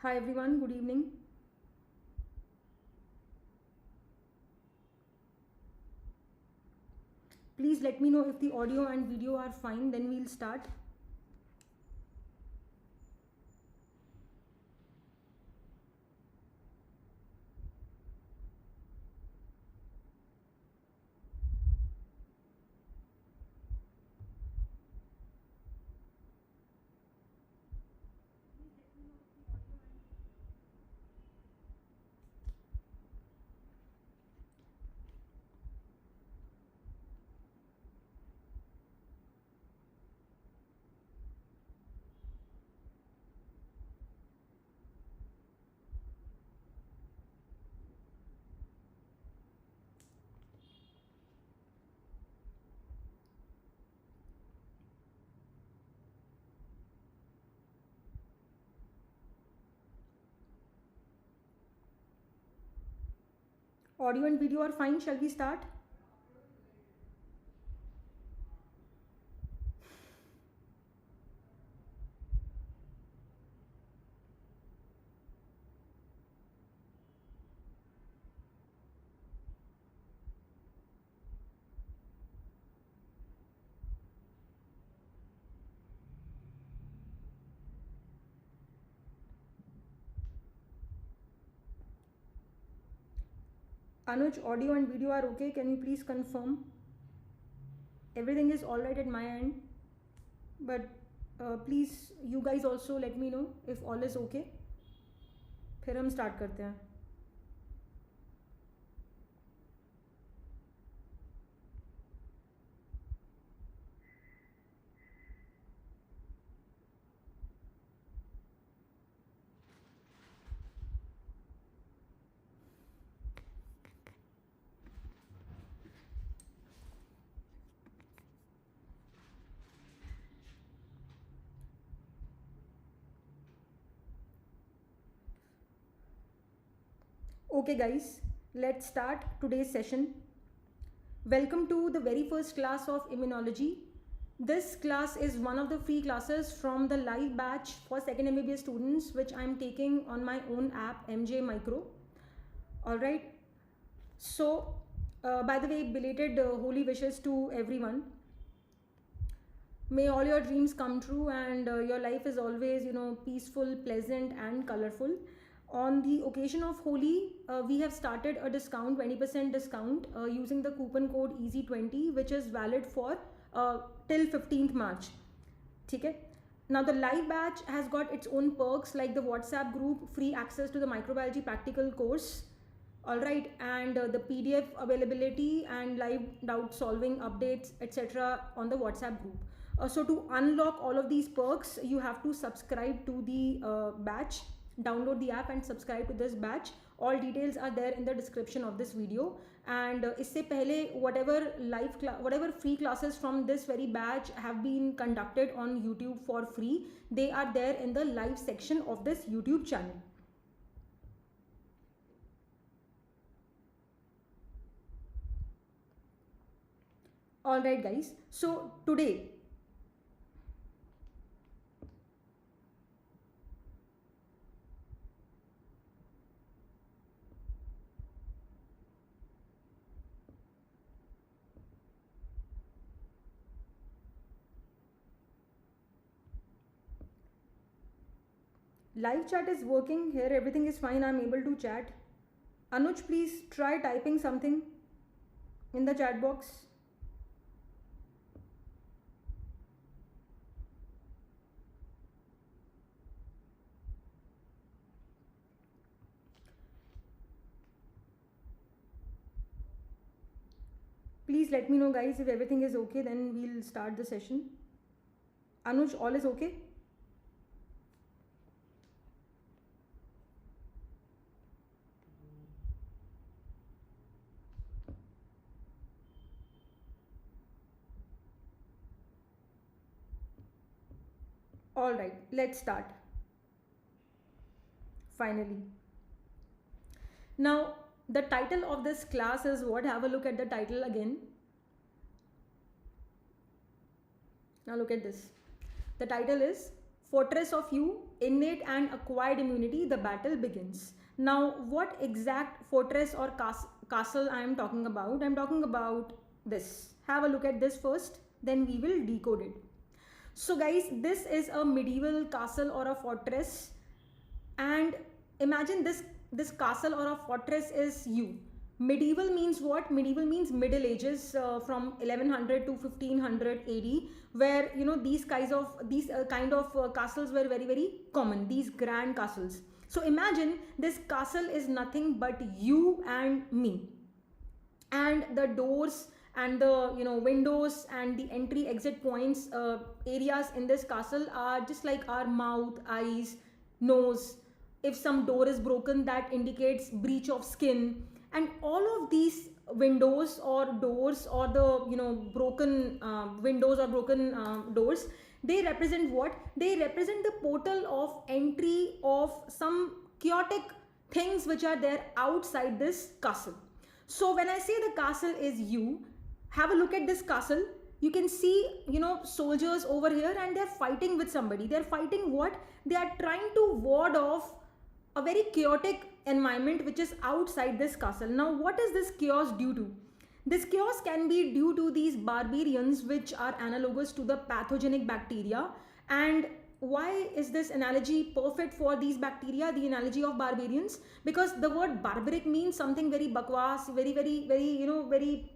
Hi everyone, good evening. Please let me know if the audio and video are fine, then we'll start. Audio and video are fine, shall we start? Anuj, audio and video are okay, can you please confirm? Everything is alright at my end, but please you guys also let me know if all is okay. फिर हम start करते हैं. Okay guys, let's start today's session. Welcome to the very first class of Immunology. This class is one of the free classes from the live batch for second MBBS students which I am taking on my own app MJMICRO. Alright, so by the way, belated holy wishes to everyone. May all your dreams come true and your life is always, peaceful, pleasant and colorful. On the occasion of Holi, we have started a discount, 20% discount using the coupon code EASY20 which is valid for till 15th March. Okay? Now the live batch has got its own perks like the WhatsApp group, free access to the microbiology practical course, alright, and the PDF availability and live doubt solving updates etc. on the WhatsApp group. So to unlock all of these perks, you have to subscribe to the batch. Download the app and subscribe to this batch. All details are there in the description of this video. And isse pehle whatever free classes from this very batch have been conducted on YouTube for free, they are there in the live section of this YouTube channel. Alright guys, so today live chat is working here, everything is fine, I'm able to chat. Anuj, please try typing something in the chat box. Please let me know guys if everything is okay, then we'll start the session. Anuj, all is okay? Alright, let's start. Finally. Now, the title of this class is what? Have a look at the title again. Now look at this. The title is fortress of you, innate and acquired immunity, the battle begins. Now, what exact fortress or castle I am talking about? I am talking about this. Have a look at this first, then we will decode it. So guys, this is a medieval castle or a fortress, and imagine this castle or a fortress is you. Medieval means what? Medieval means Middle Ages, from 1100 to 1500 AD, where these kind of castles were very, very common, these grand castles. So imagine this castle is nothing but you and me, and the doors and the windows and the entry exit points, areas in this castle are just like our mouth, eyes, nose. If some door is broken, that indicates breach of skin. And all of these windows or doors, or the broken windows or broken doors, they represent what? They represent the portal of entry of some chaotic things which are there outside this castle. So when I say the castle is you, have a look at this castle. You can see soldiers over here, and they're fighting with somebody. They're fighting what? They are trying to ward off a very chaotic environment which is outside this castle. Now, what is this chaos due to? This chaos can be due to these barbarians, which are analogous to the pathogenic bacteria. And why is this analogy perfect for these bacteria, the analogy of barbarians? Because the word barbaric means something very bakwas, very, very, very, very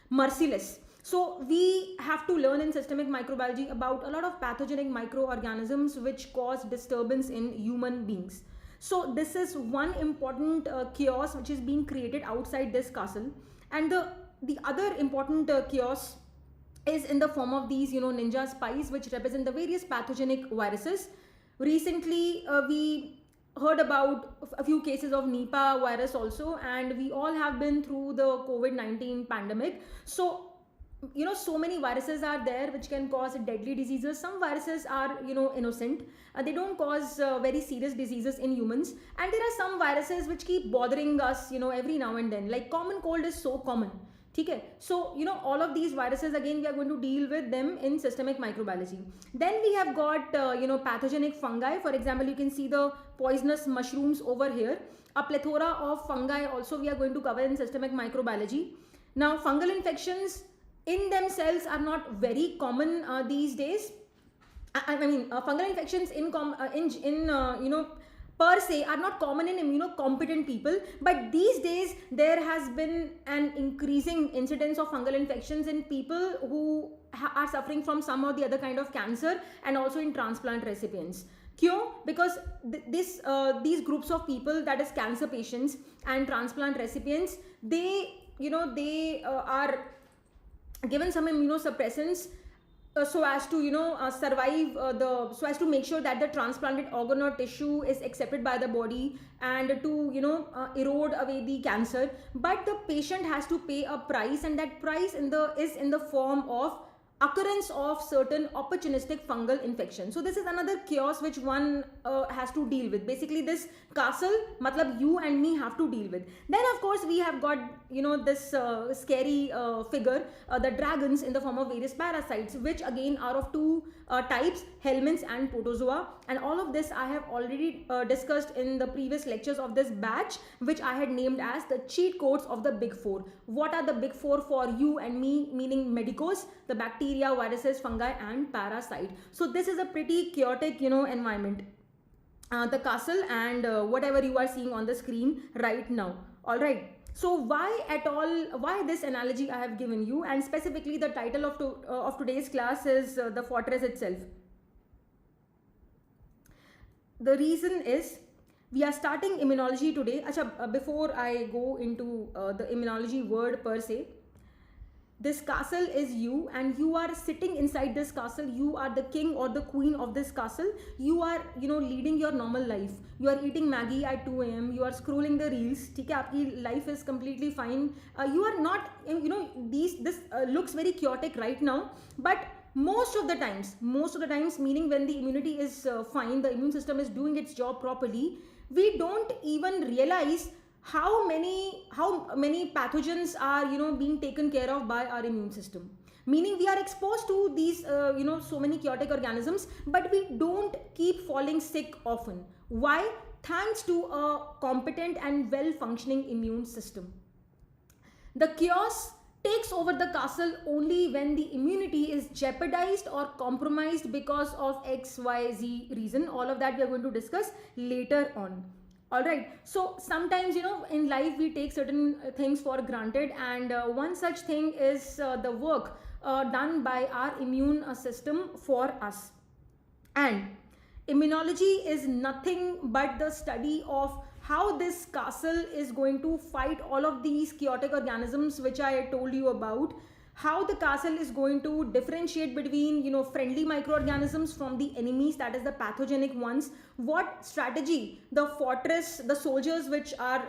merciless. So we have to learn in systemic microbiology about a lot of pathogenic microorganisms which cause disturbance in human beings. So this is one important chaos which is being created outside this castle. And the other important chaos is in the form of these ninja spies, which represent the various pathogenic viruses. Recently we heard about a few cases of Nipah virus also, and we all have been through the COVID-19 pandemic. So so many viruses are there which can cause deadly diseases. Some viruses are innocent, they don't cause very serious diseases in humans, and there are some viruses which keep bothering us every now and then, like common cold is so common. Okay, so all of these viruses, again, we are going to deal with them in systemic microbiology. Then we have got pathogenic fungi. For example, you can see the poisonous mushrooms over here. A plethora of fungi also we are going to cover in systemic microbiology. Now, fungal infections in themselves are not very common these days. I mean, fungal infections per se are not common in immunocompetent people, but these days there has been an increasing incidence of fungal infections in people who are suffering from some or the other kind of cancer, and also in transplant recipients. Because these groups of people, that is cancer patients and transplant recipients, they are given some immunosuppressants so as to survive so as to make sure that the transplanted organ or tissue is accepted by the body, and to erode away the cancer. But the patient has to pay a price, and that price is in the form of occurrence of certain opportunistic fungal infection. So this is another chaos which one has to deal with. Basically, this castle, matlab you and me have to deal with. Then of course we have got this scary figure, the dragons in the form of various parasites, which again are of two types, helminths and protozoa. And all of this I have already discussed in the previous lectures of this batch, which I had named as the cheat codes of the big four. What are the big four for you and me, meaning medicos, the bacteria, viruses, fungi and parasite. So this is a pretty chaotic environment, the castle, and whatever you are seeing on the screen right now. All right, so why this analogy I have given you, and specifically the title of today's class is the fortress itself. The reason is we are starting immunology today. Before I go into the immunology word per se, this castle is you, and you are sitting inside this castle. You are the king or the queen of this castle. You are leading your normal life. You are eating Maggie at 2 a.m. You are scrolling the reels. Your life is completely fine. You are not, this looks very chaotic right now, but most of the times, meaning when the immunity is fine, the immune system is doing its job properly, we don't even realize how many pathogens are being taken care of by our immune system. meaning we are exposed to these so many chaotic organisms, but we don't keep falling sick often. Why? Thanks to a competent and well functioning immune system. The chaos takes over the castle only when the immunity is jeopardized or compromised because of XYZ reason. All of that we are going to discuss later on. Alright, so sometimes in life we take certain things for granted, and one such thing is the work done by our immune system for us. And immunology is nothing but the study of how this castle is going to fight all of these chaotic organisms which I told you about, how the castle is going to differentiate between friendly microorganisms from the enemies, that is the pathogenic ones, what strategy the fortress, the soldiers which are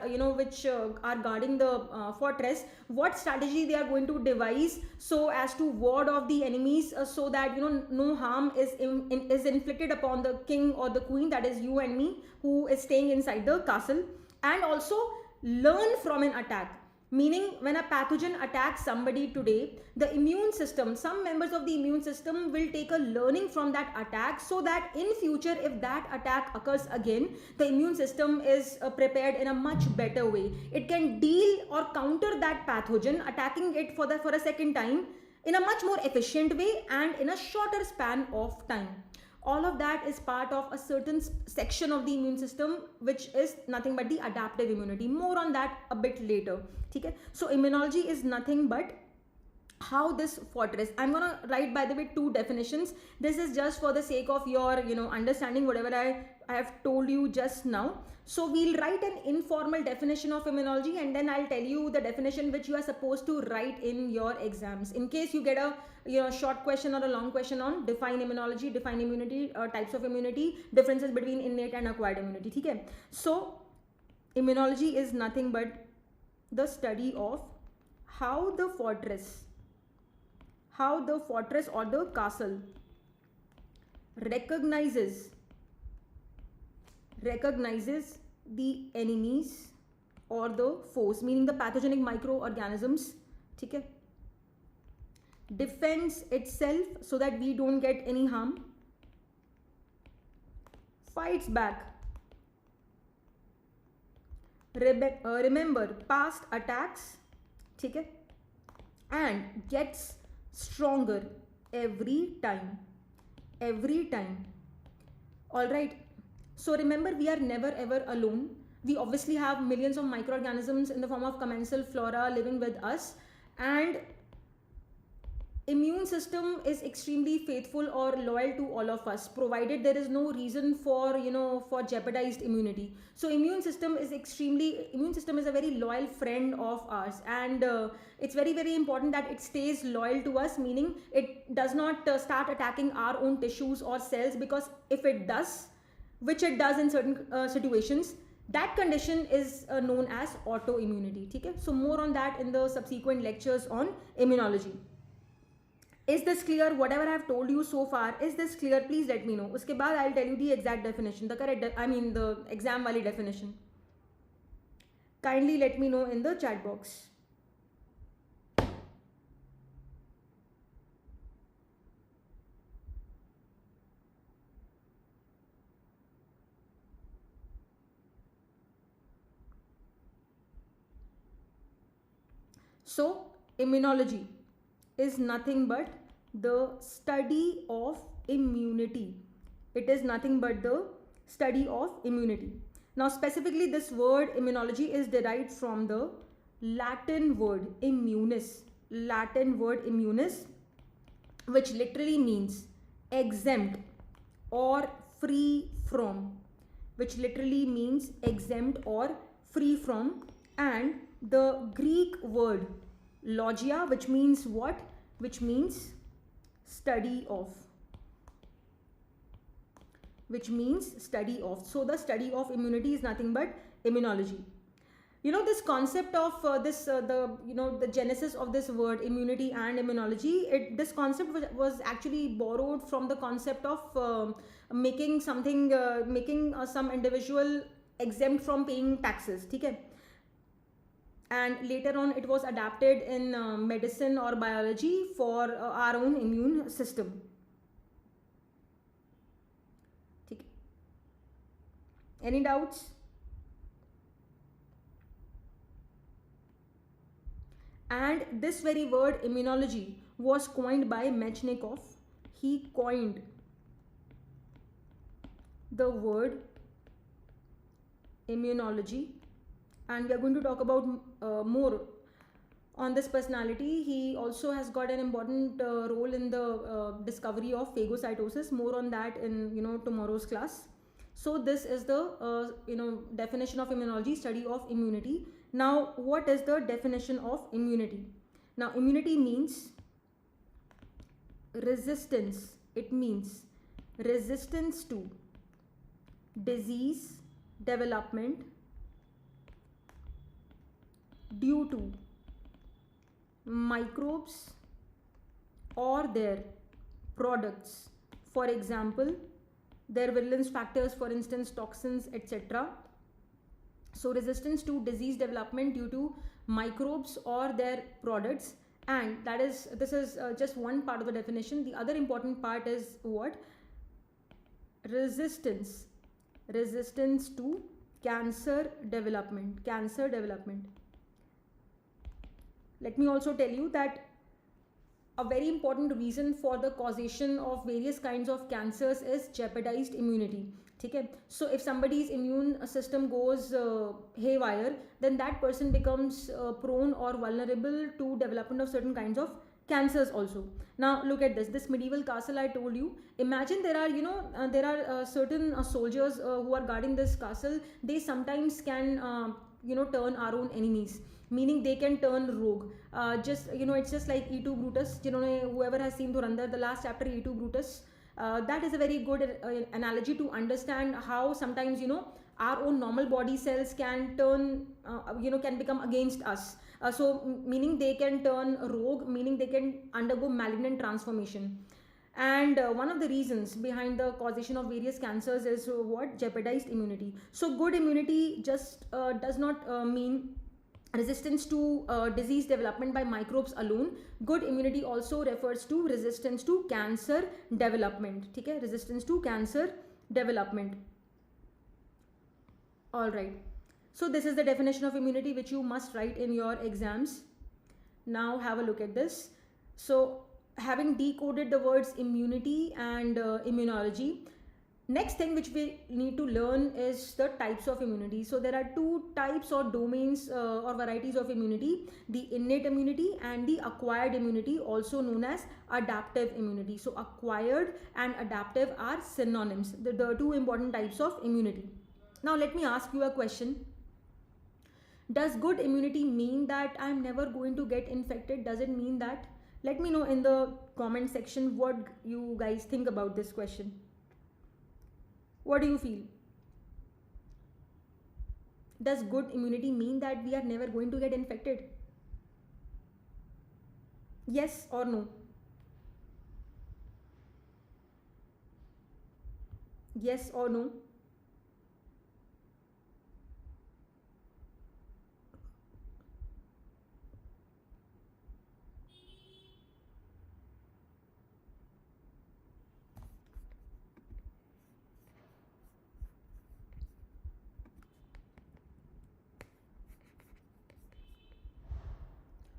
are guarding the fortress, what strategy they are going to devise so as to ward off the enemies, so that no harm is inflicted upon the king or the queen, that is you and me, who is staying inside the castle. And also learn from an attack, meaning when a pathogen attacks somebody today, the immune system, some members of the immune system will take a learning from that attack, so that in future if that attack occurs again, the immune system is prepared in a much better way. It can deal or counter that pathogen attacking it for a second time in a much more efficient way and in a shorter span of time. All of that is part of a certain section of the immune system, which is nothing but the adaptive immunity. More on that a bit later. Okay? So immunology is nothing but how this fortress, I'm gonna write, by the way, 2 definitions. This is just for the sake of your understanding whatever I have told you just now. So we'll write an informal definition of immunology, and then I'll tell you the definition which you are supposed to write in your exams, in case you get a short question or a long question on define immunology, define immunity, types of immunity, differences between innate and acquired immunity. Okay? So immunology is nothing but the study of how the fortress or the castle recognizes the enemies or the foes, meaning the pathogenic microorganisms. Okay? Defends itself so that we don't get any harm, fights back, remember past attacks, okay, and gets stronger every time. All right, so remember, we are never ever alone. We obviously have millions of microorganisms in the form of commensal flora living with us, and immune system is extremely faithful or loyal to all of us, provided there is no reason for for jeopardized immunity. So immune system is a very loyal friend of ours, and it's very, very important that it stays loyal to us, meaning it does not start attacking our own tissues or cells, because if it does, which it does in certain situations, that condition is known as autoimmunity. Okay? So more on that in the subsequent lectures on immunology. Is this clear? Whatever I have told you so far, is this clear? Please let me know. Uske baad I'll tell you the exact definition, the exam wali definition. Kindly let me know in the chat box. So immunology is nothing but the study of immunity. It is nothing but the study of immunity. Now specifically, this word immunology is derived from the Latin word immunis, which literally means exempt or free from, and the Greek word logia, which means what? Which means study of. So the study of immunity is nothing but immunology. This concept of the genesis of this word immunity and immunology, this concept was actually borrowed from the concept of making some individual exempt from paying taxes. Okay? and later on it was adapted in medicine or biology for our own immune system. Okay. Any doubts? And this very word immunology was coined by Mechnikov. He coined the word immunology, and we are going to talk about more on this personality. He also has got an important role in the discovery of phagocytosis. More on that in tomorrow's class. So this is the definition of immunology, study of immunity. Now what is the definition of immunity? Now immunity means resistance. It means resistance to disease development due to microbes or their products. For example, their virulence factors, for instance toxins, etc. So resistance to disease development due to microbes or their products, and this is just one part of the definition. The other important part is what? Resistance to cancer development. Let me also tell you that a very important reason for the causation of various kinds of cancers is jeopardized immunity. Okay? So if somebody's immune system goes haywire, then that person becomes prone or vulnerable to development of certain kinds of cancers also. Now look at this medieval castle I told you. Imagine there are certain soldiers who are guarding this castle. They sometimes can turn our own enemies, meaning they can turn rogue. It's just like E2 Brutus. Whoever has seen Dhurandhar, the last chapter, E2 Brutus, that is a very good analogy to understand how sometimes our own normal body cells can turn can become against us. Meaning they can turn rogue, meaning they can undergo malignant transformation. And one of the reasons behind the causation of various cancers is what? Jeopardized immunity. So good immunity just does not mean resistance to disease development by microbes alone. Good immunity also refers to resistance to cancer development. Okay? Resistance to cancer development. All right. So this is the definition of immunity which you must write in your exams. Now have a look at this. So having decoded the words immunity and immunology, next thing which we need to learn is the types of immunity. So there are two types or domains or varieties of immunity: the innate immunity and the acquired immunity, also known as adaptive immunity. So acquired and adaptive are synonyms, the two important types of immunity. Now let me ask you a question. Does good immunity mean that I'm never going to get infected? Does it mean that? Let me know in the comment section what you guys think about this question. What do you feel? Does good immunity mean that we are never going to get infected? Yes or no? Yes or no?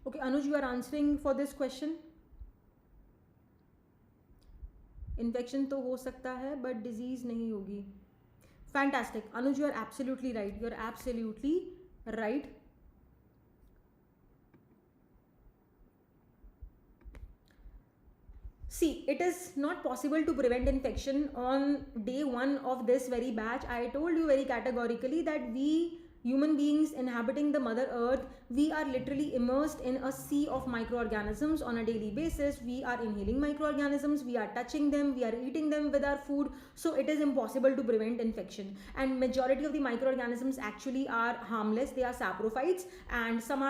Okay, Anuj, you are answering for this question. Infection तो हो सकता है but disease नहीं होगी. Fantastic. Anuj, you are absolutely right. You are absolutely right. See, it is not possible to prevent infection on day one of this very batch. I told you very categorically that we human beings inhabiting the mother earth, we are literally immersed in a sea of microorganisms on a daily basis. We are inhaling microorganisms, we are touching them, we are eating them with our food. So it is impossible to prevent infection, and majority of the microorganisms actually are harmless. They are saprophytes, and some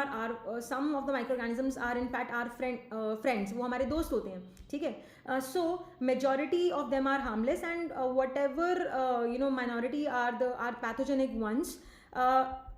of the microorganisms are in fact our friends, वो हमारे दोस्त होते हैं. ठीक है? So majority of them are harmless, and whatever minority are pathogenic ones.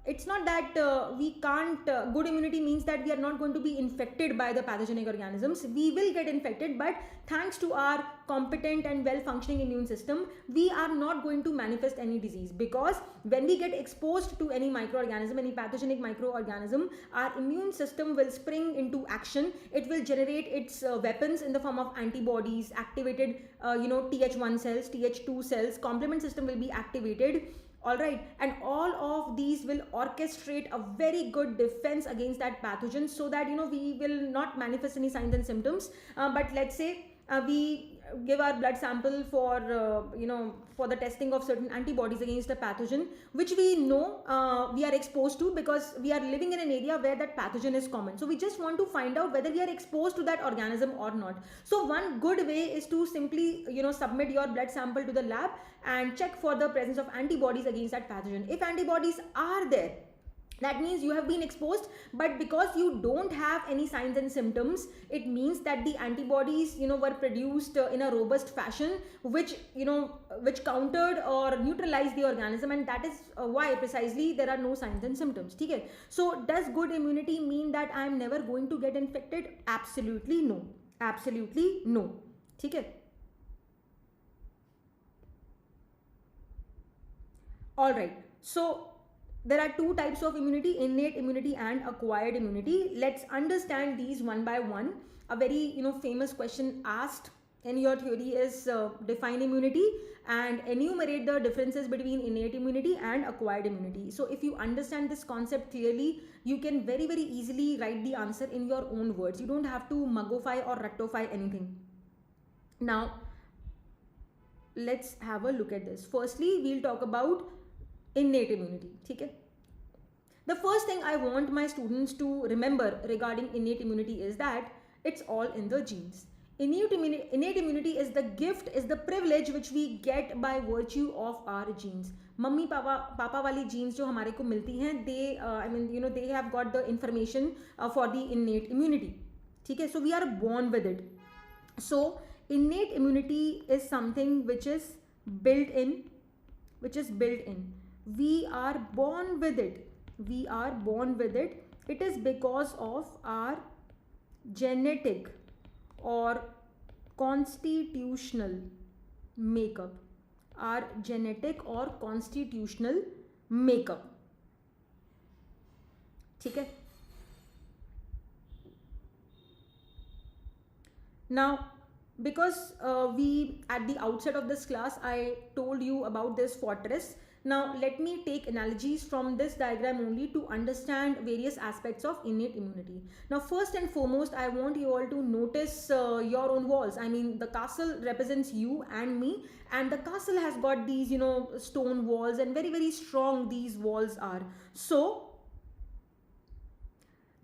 it's not that we can't, good immunity means that we are not going to be infected by the pathogenic organisms. We will get infected, but thanks to our competent and well functioning immune system, we are not going to manifest any disease, because when we get exposed to any microorganism, any pathogenic microorganism, our immune system will spring into action. It will generate its weapons in the form of antibodies, activated Th1 cells, Th2 cells, complement system will be activated. All right, and all of these will orchestrate a very good defense against that pathogen, so that we will not manifest any signs and symptoms. But let's say we give our blood sample for for the testing of certain antibodies against a pathogen which we know we are exposed to, because we are living in an area where that pathogen is common. So we just want to find out whether we are exposed to that organism or not. So one good way is to simply submit your blood sample to the lab and check for the presence of antibodies against that pathogen. If antibodies are there, that means you have been exposed, but because you don't have any signs and symptoms, it means that the antibodies were produced in a robust fashion, which which countered or neutralized the organism, and that is why precisely there are no signs and symptoms. Okay, so does good immunity mean that I am never going to get infected? Absolutely no, absolutely no. Okay. All right, so there are two types of immunity, innate immunity and acquired immunity. Let's understand these one by one. A very famous question asked in your theory is define immunity and enumerate the differences between innate immunity and acquired immunity. So if you understand this concept clearly, you can very easily write the answer in your own words. You don't have to muggify or rectify anything. Now let's have a look at this. Firstly, we'll talk about innate immunity. Okay? The first thing I want my students to remember regarding innate immunity is that it's all in the genes. Innate immunity is the gift, is the privilege which we get by virtue of our genes. Mummy papa wali genes जो हमारे को मिलती हैं, they they have got the information for the innate immunity. ठीक है? So we are born with it. So innate immunity is something which is built in. We are born with it. We are born with it. It is because of our genetic or constitutional makeup. Our genetic or constitutional makeup. ठीक है? Now, because we at the outset of this class I told you about this fortress. Now let me take analogies from this diagram only to understand various aspects of innate immunity. Now first and foremost, I want you all to notice your own walls. I mean, the castle represents you and me, and the castle has got these stone walls, and very strong these walls are. So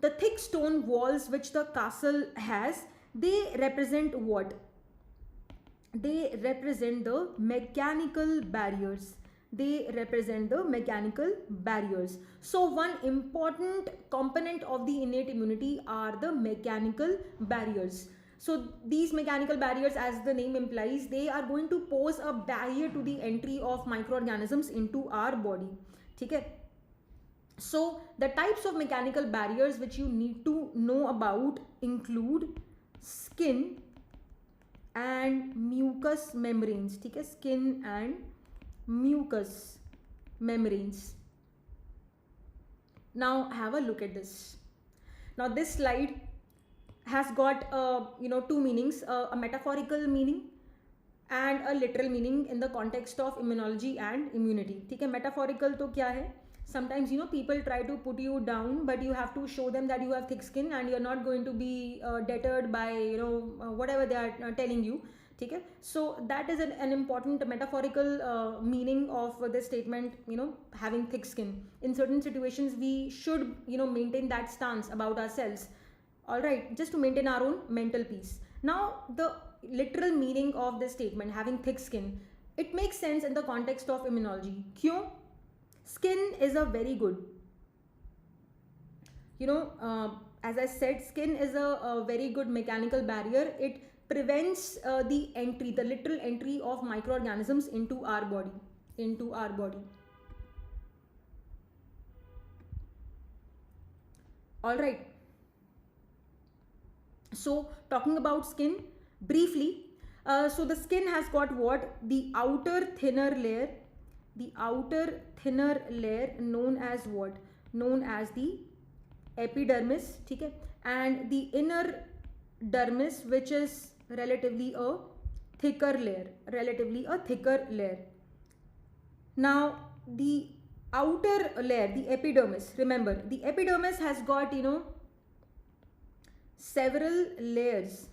the thick stone walls which the castle has, they represent what? They represent the mechanical barriers. They represent the mechanical barriers. So one important component of the innate immunity are the mechanical barriers. So these mechanical barriers, as the name implies, they are going to pose a barrier to the entry of microorganisms into our body. Okay? So the types of mechanical barriers which you need to know about include skin and mucous membranes. Okay? Skin and mucous membranes. Now have a look at this. Now this slide has got two meanings, a metaphorical meaning and a literal meaning in the context of immunology and immunity. ठीक है? Metaphorical तो क्या है? Sometimes people try to put you down, but you have to show them that you have thick skin and you're not going to be deterred by whatever they are telling you. Okay? So that is an important metaphorical meaning of this statement, having thick skin. In certain situations we should maintain that stance about ourselves, all right, just to maintain our own mental peace. Now the literal meaning of this statement, having thick skin, it makes sense in the context of immunology. Kyun? Skin is a very good, as I said, skin is a very good mechanical barrier. It prevents the literal entry of microorganisms into our body. All right. So talking about skin briefly, so the skin has got what? The outer thinner layer. The outer thinner layer known as what? Known as the epidermis. Okay? And the inner dermis, which is relatively a thicker layer. Relatively a thicker layer. Now the outer layer, the epidermis, remember the epidermis has got, you know, several layers.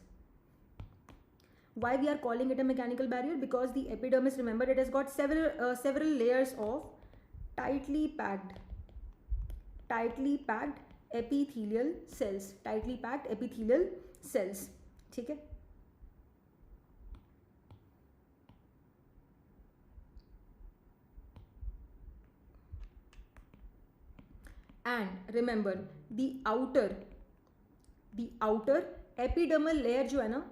Why we are calling it a mechanical barrier? Because the epidermis, remember, it has got several layers of tightly packed epithelial cells. Tightly packed epithelial cells. Okay? And remember, the outer epidermal layer जो है ना,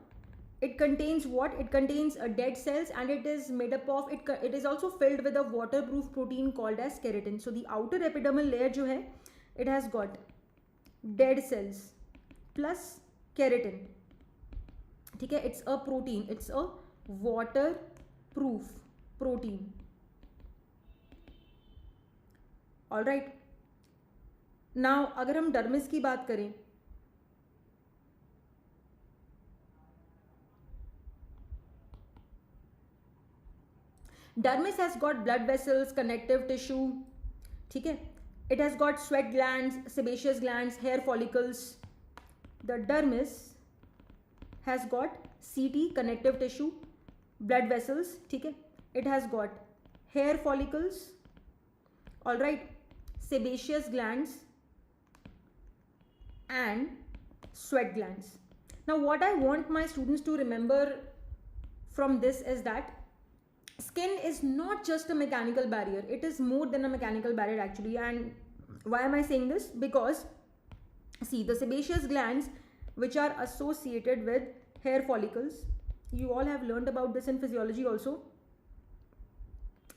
it contains what? It contains dead cells, and it is made up of, it is also filled with a waterproof protein called as keratin. So the outer epidermal layer जो है, it has got dead cells plus keratin. ठीक है? It's a protein, it's a waterproof protein. All right. Now अगर हम dermis की बात करें, dermis has got blood vessels, connective tissue. ठीक है? It has got sweat glands, sebaceous glands, hair follicles. The dermis has got CT, connective tissue, blood vessels. ठीक है? It has got hair follicles. All right, sebaceous glands and sweat glands. Now what I want my students to remember from this is that skin is not just a mechanical barrier, it is more than a mechanical barrier actually. And why am I saying this? Because see, the sebaceous glands, which are associated with hair follicles, you all have learned about this in physiology also.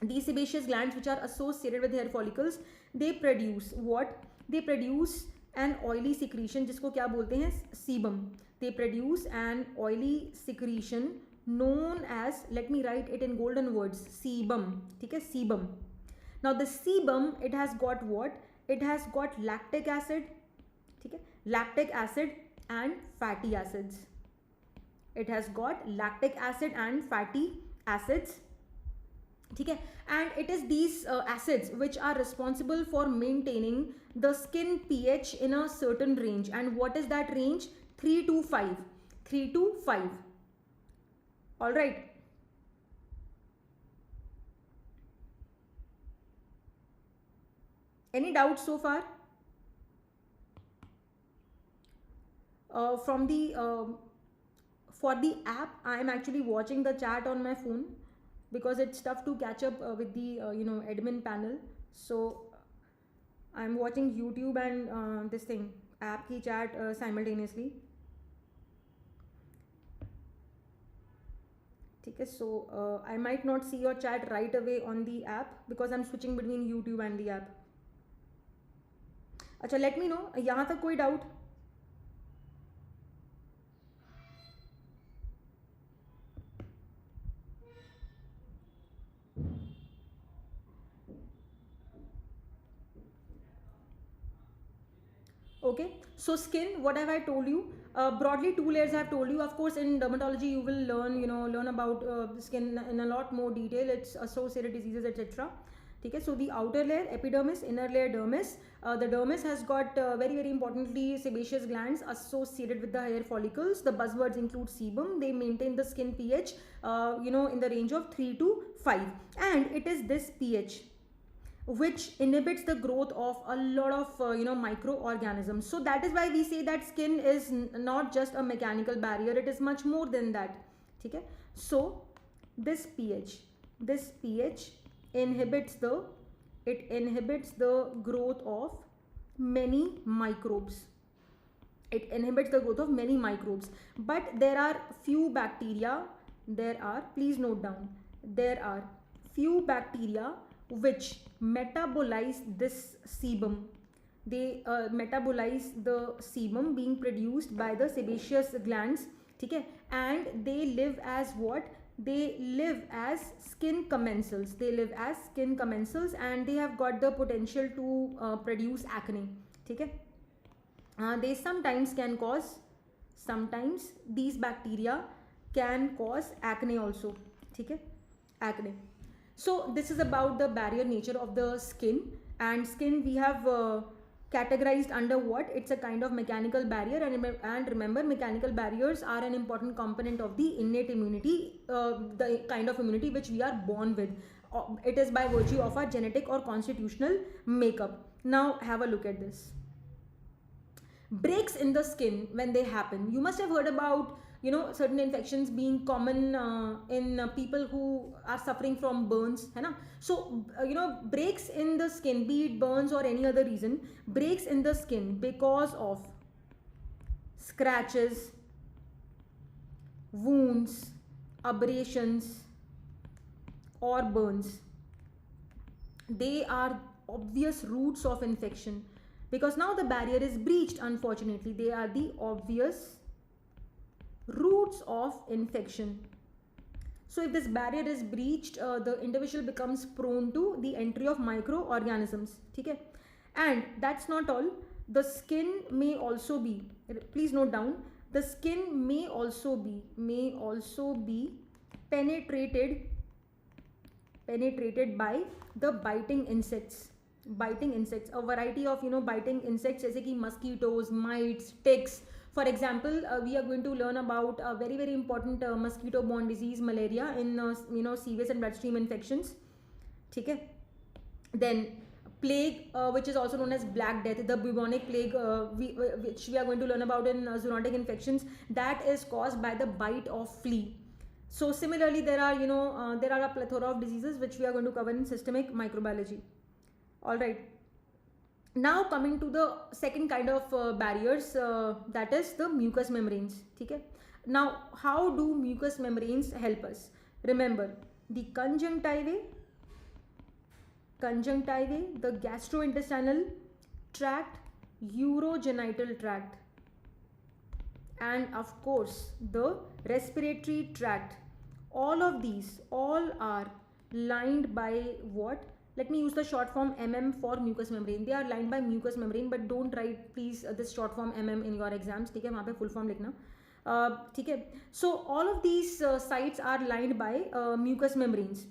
These sebaceous glands, which are associated with hair follicles, they produce what? They produce an oily secretion, जिसको क्या बोलते हैं? Sebum. They produce an oily secretion known as, let me write it in golden words, sebum. ठीक है? Sebum. Now the sebum, it has got what? It has got lactic acid. ठीक है? Lactic acid and fatty acids. It has got lactic acid and fatty acids. ठीक है? And it is these acids which are responsible for maintaining the skin pH in a certain range. And what is that range? 3 to 5. 3 to 5. All right. Any doubts so far? From the for the app, I am actually watching the chat on my phone, because it's tough to catch up with the admin panel. So I'm watching YouTube and this thing, app ki chat simultaneously. Okay, so I might not see your chat right away on the app because I'm switching between YouTube and the app. अच्छा, let me know, यहाँ तक कोई doubt? Okay, so skin, what have I told you? Broadly 2 layers I have told you. Of course, in dermatology you will learn about skin in a lot more detail, its associated diseases, etc. Okay, so the outer layer epidermis, inner layer dermis. The dermis has got very importantly sebaceous glands associated with the hair follicles. The buzzwords include sebum. They maintain the skin pH in the range of 3 to 5, and it is this pH which inhibits the growth of a lot of microorganisms. So that is why we say that skin is not just a mechanical barrier, it is much more than that. Okay? So this pH inhibits the growth of many microbes. It inhibits the growth of many microbes. But there are few bacteria, please note down, there are few bacteria which metabolize this sebum. they metabolize the sebum being produced by the sebaceous glands, okay, and they live as what? They live as skin commensals. They live as skin commensals, and they have got the potential to produce acne, okay. They sometimes can cause, sometimes these bacteria can cause acne also, okay, acne. So this is about the barrier nature of the skin. And skin we have categorized under what? It's a kind of mechanical barrier, and remember, mechanical barriers are an important component of the innate immunity, the kind of immunity which we are born with. It is by virtue of our genetic or constitutional makeup. Now have a look at this. Breaks in the skin, when they happen, you must have heard about, you know, certain infections being common in people who are suffering from burns, है ना? So you know, breaks in the skin, be it burns or any other reason, breaks in the skin because of scratches, wounds, abrasions or burns, they are obvious routes of infection, because now the barrier is breached. Unfortunately, they are the obvious routes of infection. So if this barrier is breached, the individual becomes prone to the entry of microorganisms, okay. And that's not all. The skin may also be, please note down, the skin may also be penetrated by the biting insects. A variety of, you know, biting insects, जैसे कि mosquitoes, mites, ticks. For example, we are going to learn about a very very important mosquito borne disease, malaria, in you know, serious and bloodstream infections, okay. Then plague, which is also known as black death, the bubonic plague, which we are going to learn about in zoonotic infections, that is caused by the bite of flea. So similarly, there are, you know, there are a plethora of diseases which we are going to cover in systemic microbiology. All right. Now coming to the second kind of barriers, that is the mucous membranes, okay. Now how do mucous membranes help us? Remember, the conjunctivae, the gastrointestinal tract, urogenital tract, and of course the respiratory tract. All of these, all are lined by what? Let me use the short form MM for mucous membrane. They are lined by mucous membrane, but don't write please this short form MM in your exams, ठीक है, वहाँ पे full form लिखना, ठीक है. So all of these sites are lined by mucous membranes,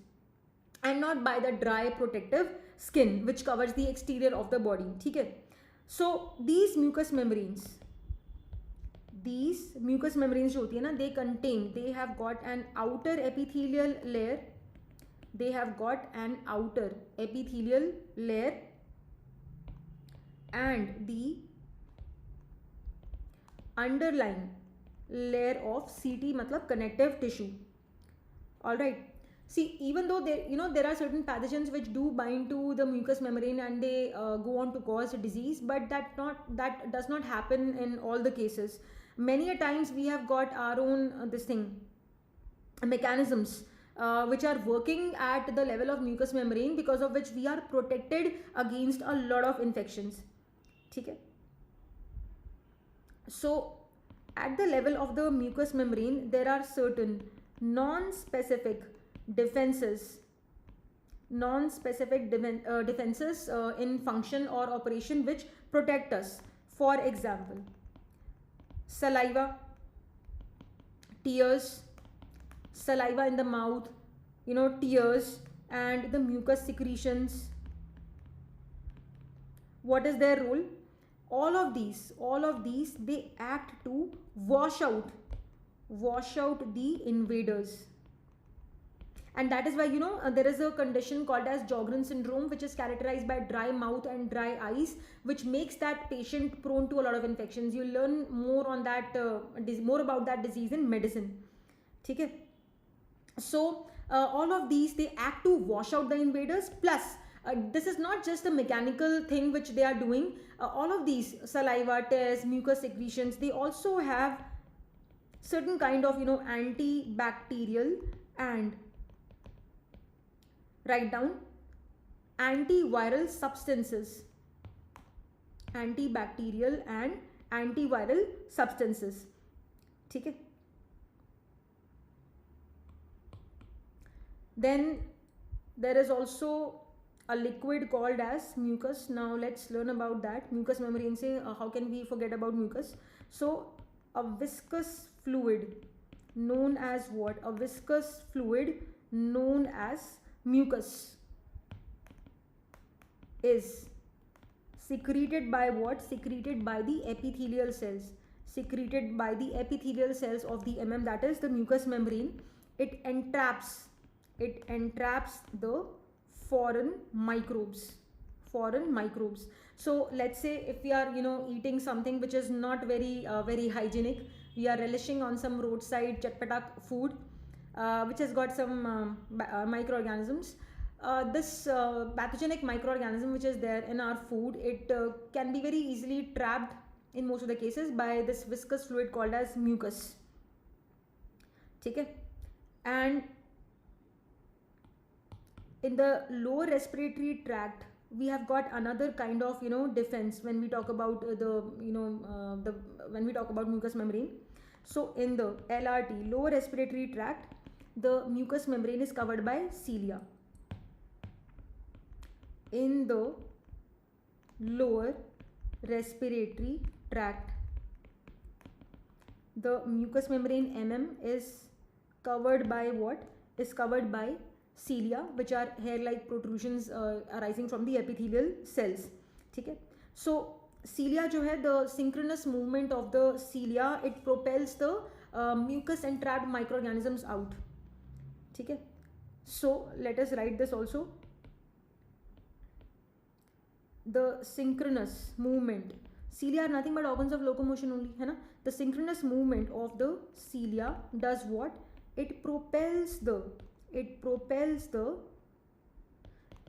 and not by the dry protective skin which covers the exterior of the body, ठीक है. So these mucous membranes जो होती है ना, they have got an outer epithelial layer, and the underlying layer of CT, matlab connective tissue. All right. See, even though there, you know, there are certain pathogens which do bind to the mucous membrane and they go on to cause disease, but that does not happen in all the cases. Many a times we have got our own mechanisms which are working at the level of mucous membrane, because of which we are protected against a lot of infections, okay. So at the level of the mucous membrane, there are certain non-specific defenses in function or operation which protect us. For example, saliva, tears, saliva in the mouth, you know, tears, and the mucus secretions. What is their role? All of these they act to wash out the invaders. And that is why, you know, there is a condition called as Sjogren's syndrome, which is characterized by dry mouth and dry eyes, which makes that patient prone to a lot of infections. You'll learn more on that, more about that disease in medicine, okay. So all of these, they act to wash out the invaders. Plus this is not just a mechanical thing which they are doing. All of these saliva, tears, mucus secretions, they also have certain kind of, you know, antibacterial and, write down, antiviral substances antibacterial and antiviral substances. ठीक है. Then there is also a liquid called as mucus. Now let's learn about that. Mucous membrane से how can we forget about mucus? So a viscous fluid known as what? A viscous fluid known as mucus is secreted by what? Secreted by the epithelial cells. Secreted by the epithelial cells of the that is the mucous membrane. It entraps the foreign microbes. So let's say if we are eating something which is not very hygienic, we are relishing on some roadside chatpata food which has got some microorganisms. This pathogenic microorganism which is there in our food, it can be very easily trapped in most of the cases by this viscous fluid called as mucus. Okay? And in the lower respiratory tract, we have got another kind of defense when we talk about when we talk about mucous membrane. So in the LRT, lower respiratory tract, the mucous membrane is covered by cilia. In the lower respiratory tract, the mucous membrane is covered by what? Is covered by cilia, which are hair-like protrusions arising from the epithelial cells. Okay? So cilia जो है, the synchronous movement of the cilia, it propels the mucus entrapped microorganisms out. Okay? So let us write this also. The synchronous movement, cilia are nothing but organs of locomotion only, है ना? The synchronous movement of the cilia does what? It propels the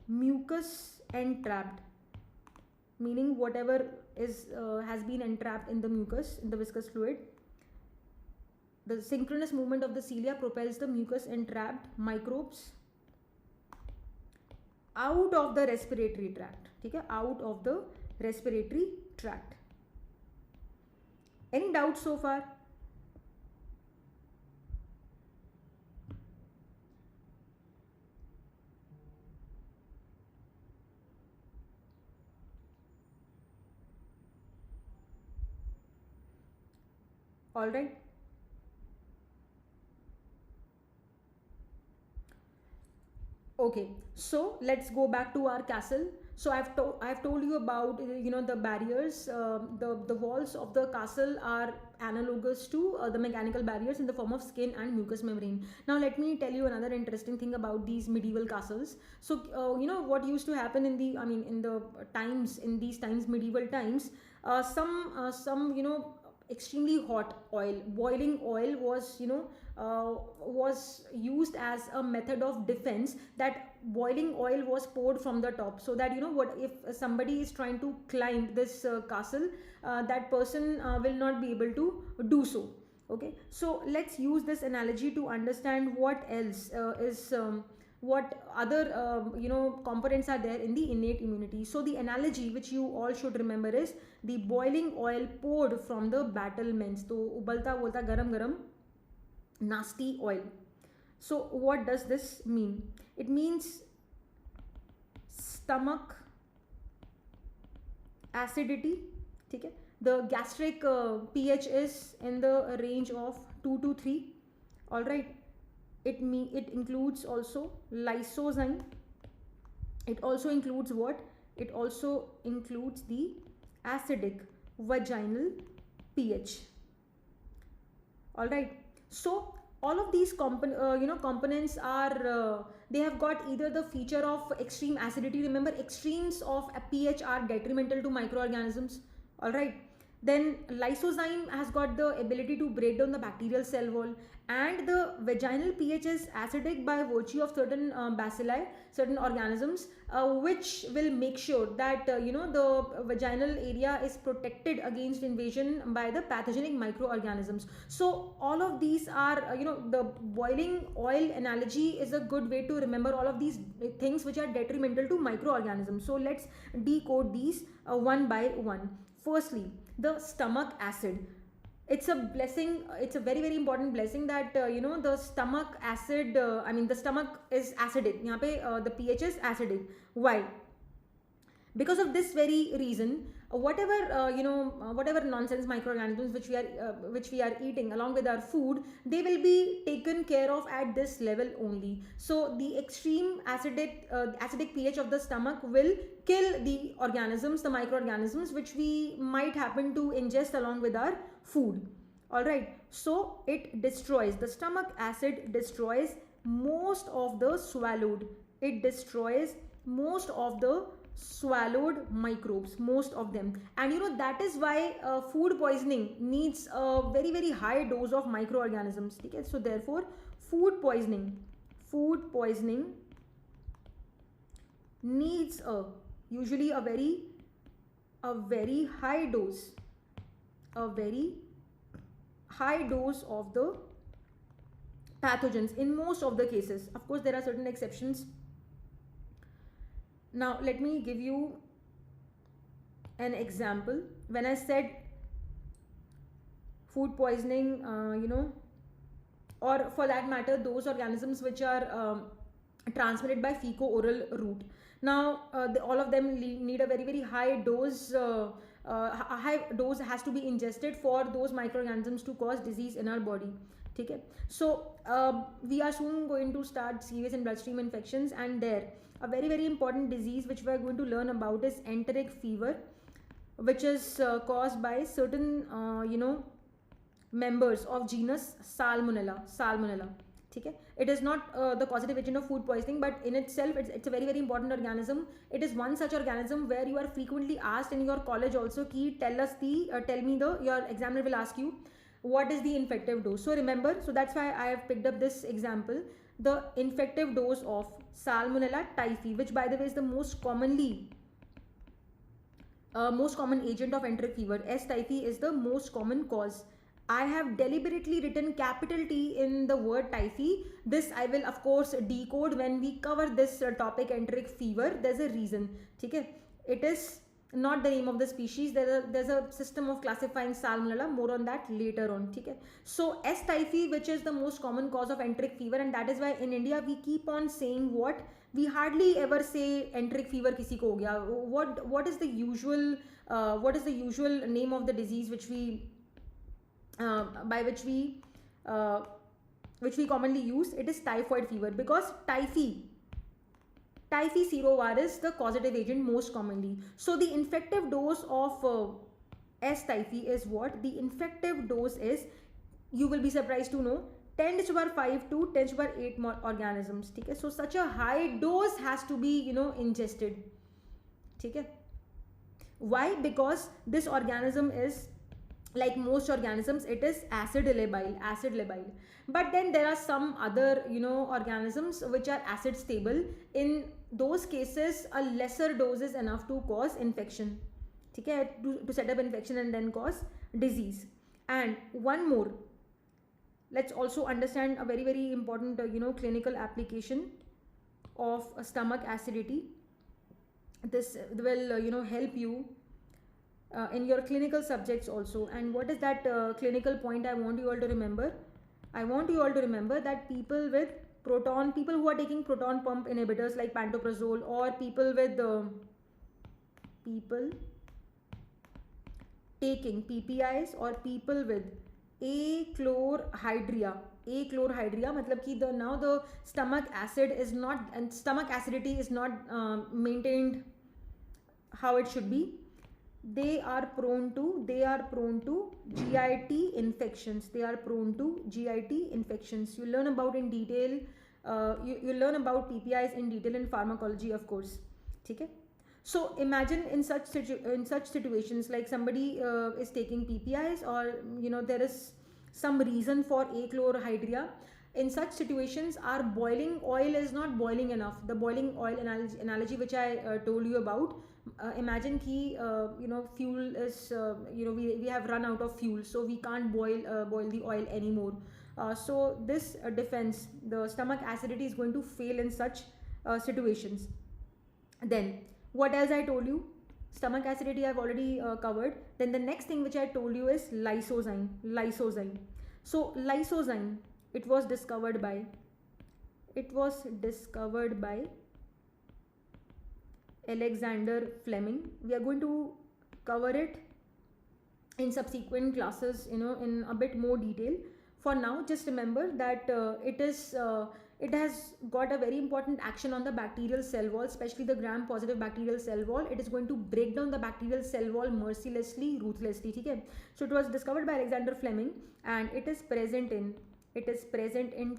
mucus entrapped, meaning whatever is has been entrapped in the mucus, in the viscous fluid. The synchronous movement of the cilia propels the mucus entrapped microbes out of the respiratory tract. ठीक है? Out of the respiratory tract. Any doubts so far? All right. Okay, so let's go back to our castle. So I've told you about the barriers. The walls of the castle are analogous to the mechanical barriers in the form of skin and mucous membrane. Now let me tell you another interesting thing about these medieval castles. So what used to happen in the medieval times, some extremely hot oil, boiling oil was used as a method of defense. That boiling oil was poured from the top, so that what if somebody is trying to climb this castle, that person will not be able to do so. Okay, so let's use this analogy to understand what else what other components are there in the innate immunity. So the analogy which you all should remember is the boiling oil poured from the battlements. So ubalta bolta garam garam nasty oil. So what does this mean? It means stomach acidity. Okay? The gastric pH is in the range of 2 to 3. All right. It includes also lysozyme. It also includes what? It also includes the acidic vaginal pH. All right. So all of these components are they have got either the feature of extreme acidity. Remember, extremes of a pH are detrimental to microorganisms. All right. Then lysozyme has got the ability to break down the bacterial cell wall, and the vaginal pH is acidic by virtue of certain bacilli, certain organisms, which will make sure that the vaginal area is protected against invasion by the pathogenic microorganisms. So all of these are the boiling oil analogy is a good way to remember all of these things which are detrimental to microorganisms. So let's decode these one by one. Firstly, the stomach acid. It's a blessing, it's a very very important blessing that the stomach acid, the stomach is acidic. Yahan pe the pH is acidic. Why? Because of this very reason, whatever nonsense microorganisms which we are eating along with our food, they will be taken care of at this level only. So the extreme acidic pH of the stomach will kill the organisms, the microorganisms which we might happen to ingest along with our food. All right, so it destroys, the stomach acid destroys most of the swallowed, it destroys most of the swallowed microbes, most of them. And that is why food poisoning needs a very very high dose of microorganisms. Okay? So therefore food poisoning needs usually a very high dose, of the pathogens in most of the cases. Of course there are certain exceptions. Now let me give you an example. When I said food poisoning, or for that matter those organisms which are transmitted by fecal-oral route. Now all of them need a very very high dose. A high dose has to be ingested for those microorganisms to cause disease in our body. Okay? So we are soon going to start serious and bloodstream infections, and there a very very important disease which we are going to learn about is enteric fever, which is caused by certain members of genus Salmonella. Okay? It is not the causative agent of food poisoning, but in itself it's a very very important organism. It is one such organism where you are frequently asked in your college also ki your examiner will ask you what is the infective dose. So remember, so that's why I have picked up this example. The infective dose of Salmonella typhi, which by the way is the most common agent of enteric fever. S. typhi is the most common cause. I have deliberately written capital T in the word typhi. This I will of course decode when we cover this topic, enteric fever. There's a reason. Okay? It is not the name of the species. There's a system of classifying Salmonella. More on that later on. Okay? So S. typhi, which is the most common cause of enteric fever, and that is why in India we keep on saying what? We hardly ever say enteric fever kisi ko ho gaya. What is the usual name of the disease which we which we commonly use? It is typhoid fever, because typhi serovirus the causative agent most commonly. So the infective dose of S. typhi is what? The infective dose is, you will be surprised to know, 10 to the power 5 to 10 to the power 8 more organisms. Okay? So such a high dose has to be ingested. Okay? Why? Because this organism is, like most organisms, it is acid labile. But then there are some other organisms which are acid stable. In those cases a lesser dose is enough to cause infection. Okay? To set up infection and then cause disease. And one more, let's also understand a very very important clinical application of stomach acidity. This will help you in your clinical subjects also. And what is that clinical point I want you all to remember? I want you all to remember that people who are taking proton pump inhibitors like pantoprazole, or people taking PPIs, or people with achlorhydria, matlab ki now the stomach acidity is not maintained how it should be. They are prone to GIT infections. You learn about in detail. You learn about PPIs in detail in pharmacology, of course. Okay? So imagine in such situations, like somebody is taking PPIs, or there is some reason for achlorhydria. In such situations, our boiling oil is not boiling enough. The boiling oil analogy which I told you about. Imagine ki fuel is we have run out of fuel, so we can't boil the oil anymore. So this defense, the stomach acidity, is going to fail in such situations. Then what else I told you? Stomach acidity I've already covered. Then the next thing which I told you is lysozyme. So lysozyme, it was discovered by Alexander Fleming. We are going to cover it in subsequent classes, in a bit more detail. For now, just remember that it has got a very important action on the bacterial cell wall, especially the gram-positive bacterial cell wall. It is going to break down the bacterial cell wall mercilessly, ruthlessly. Okay? So it was discovered by Alexander Fleming, and it is present in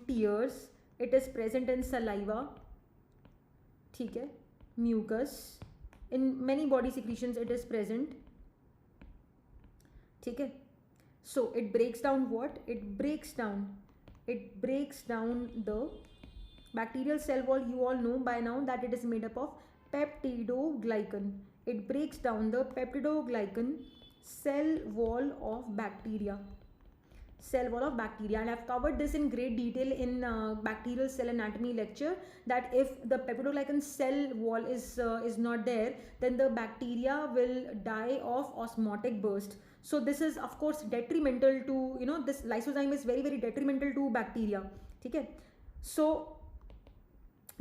tears, it is present in saliva, okay, mucus, in many body secretions it is present. Okay? So it breaks down what? It breaks down the bacterial cell wall. You all know by now that it is made up of peptidoglycan. It breaks down the peptidoglycan cell wall of bacteria. And I've covered this in great detail in bacterial cell anatomy lecture, that if the peptidoglycan cell wall is not there, then the bacteria will die of osmotic burst. So this is of course detrimental to, this lysozyme is very, very detrimental to bacteria. Okay? So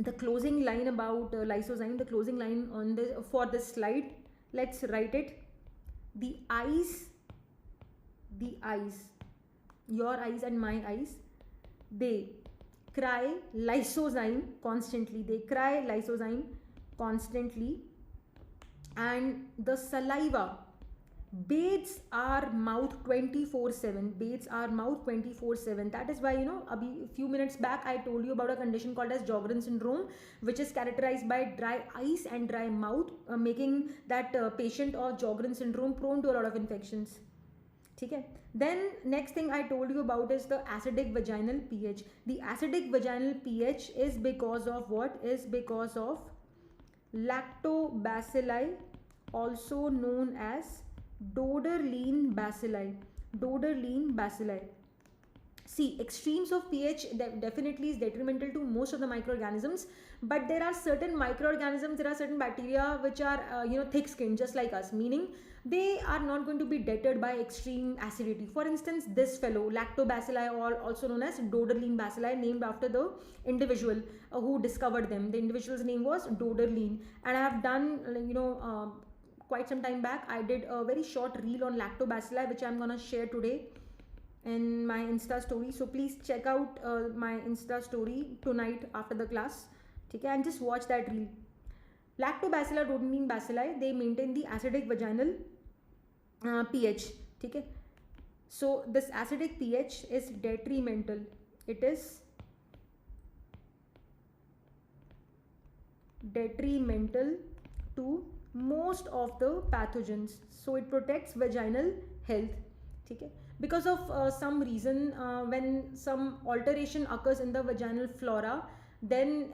the closing line about lysozyme, the closing line on this for this slide, let's write it. The eyes, your eyes and my eyes, they cry lysozyme constantly, and the saliva bathes our mouth 24/7. That is why, a few minutes back I told you about a condition called as Sjogren's syndrome, which is characterized by dry eyes and dry mouth, making that patient of Sjogren's syndrome prone to a lot of infections. Okay? Then next thing I told you about is the acidic vaginal pH. The acidic vaginal pH is because of what? Is because of lactobacilli, also known as Doderlein bacilli. See, extremes of pH definitely is detrimental to most of the microorganisms, but there are certain microorganisms, there are certain bacteria which are thick skinned, just like us, meaning they are not going to be deterred by extreme acidity. For instance, this fellow, lactobacilli, or also known as Doderlein bacilli, named after the individual who discovered them. The individual's name was Doderlein, and I have done quite some time back, I did a very short reel on lactobacilli, which I'm gonna share today in my Insta story. So please check out my Insta story tonight after the class. Okay, and just watch that reel. Lactobacilli, Doderlein bacilli, they maintain the acidic vaginal pH. Okay, so this acidic pH is detrimental. It is detrimental to most of the pathogens. So it protects vaginal health. Okay? Because of some reason, when some alteration occurs in the vaginal flora, then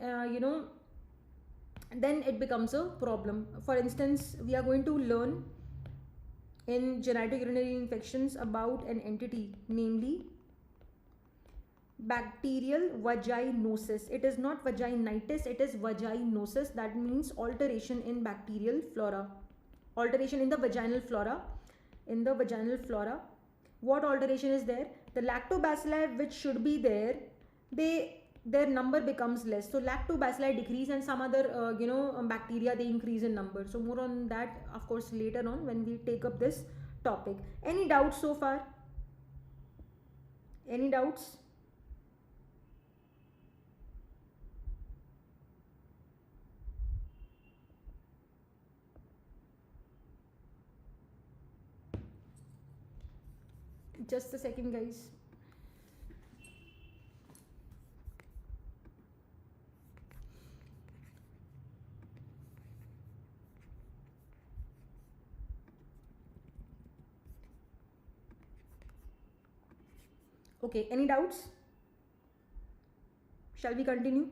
then it becomes a problem. For instance, we are going to learn in genitourinary infections about an entity, namely bacterial vaginosis. It is not vaginitis, it is vaginosis. That means alteration in bacterial flora, alteration in the vaginal flora. What alteration is there? The lactobacilli which should be there, their number becomes less. So lactobacilli decrease, and some other bacteria, they increase in number. So more on that of course later on when we take up this topic. Any doubts so far? Any doubts? Just a second, guys. Okay, any doubts? Shall we continue?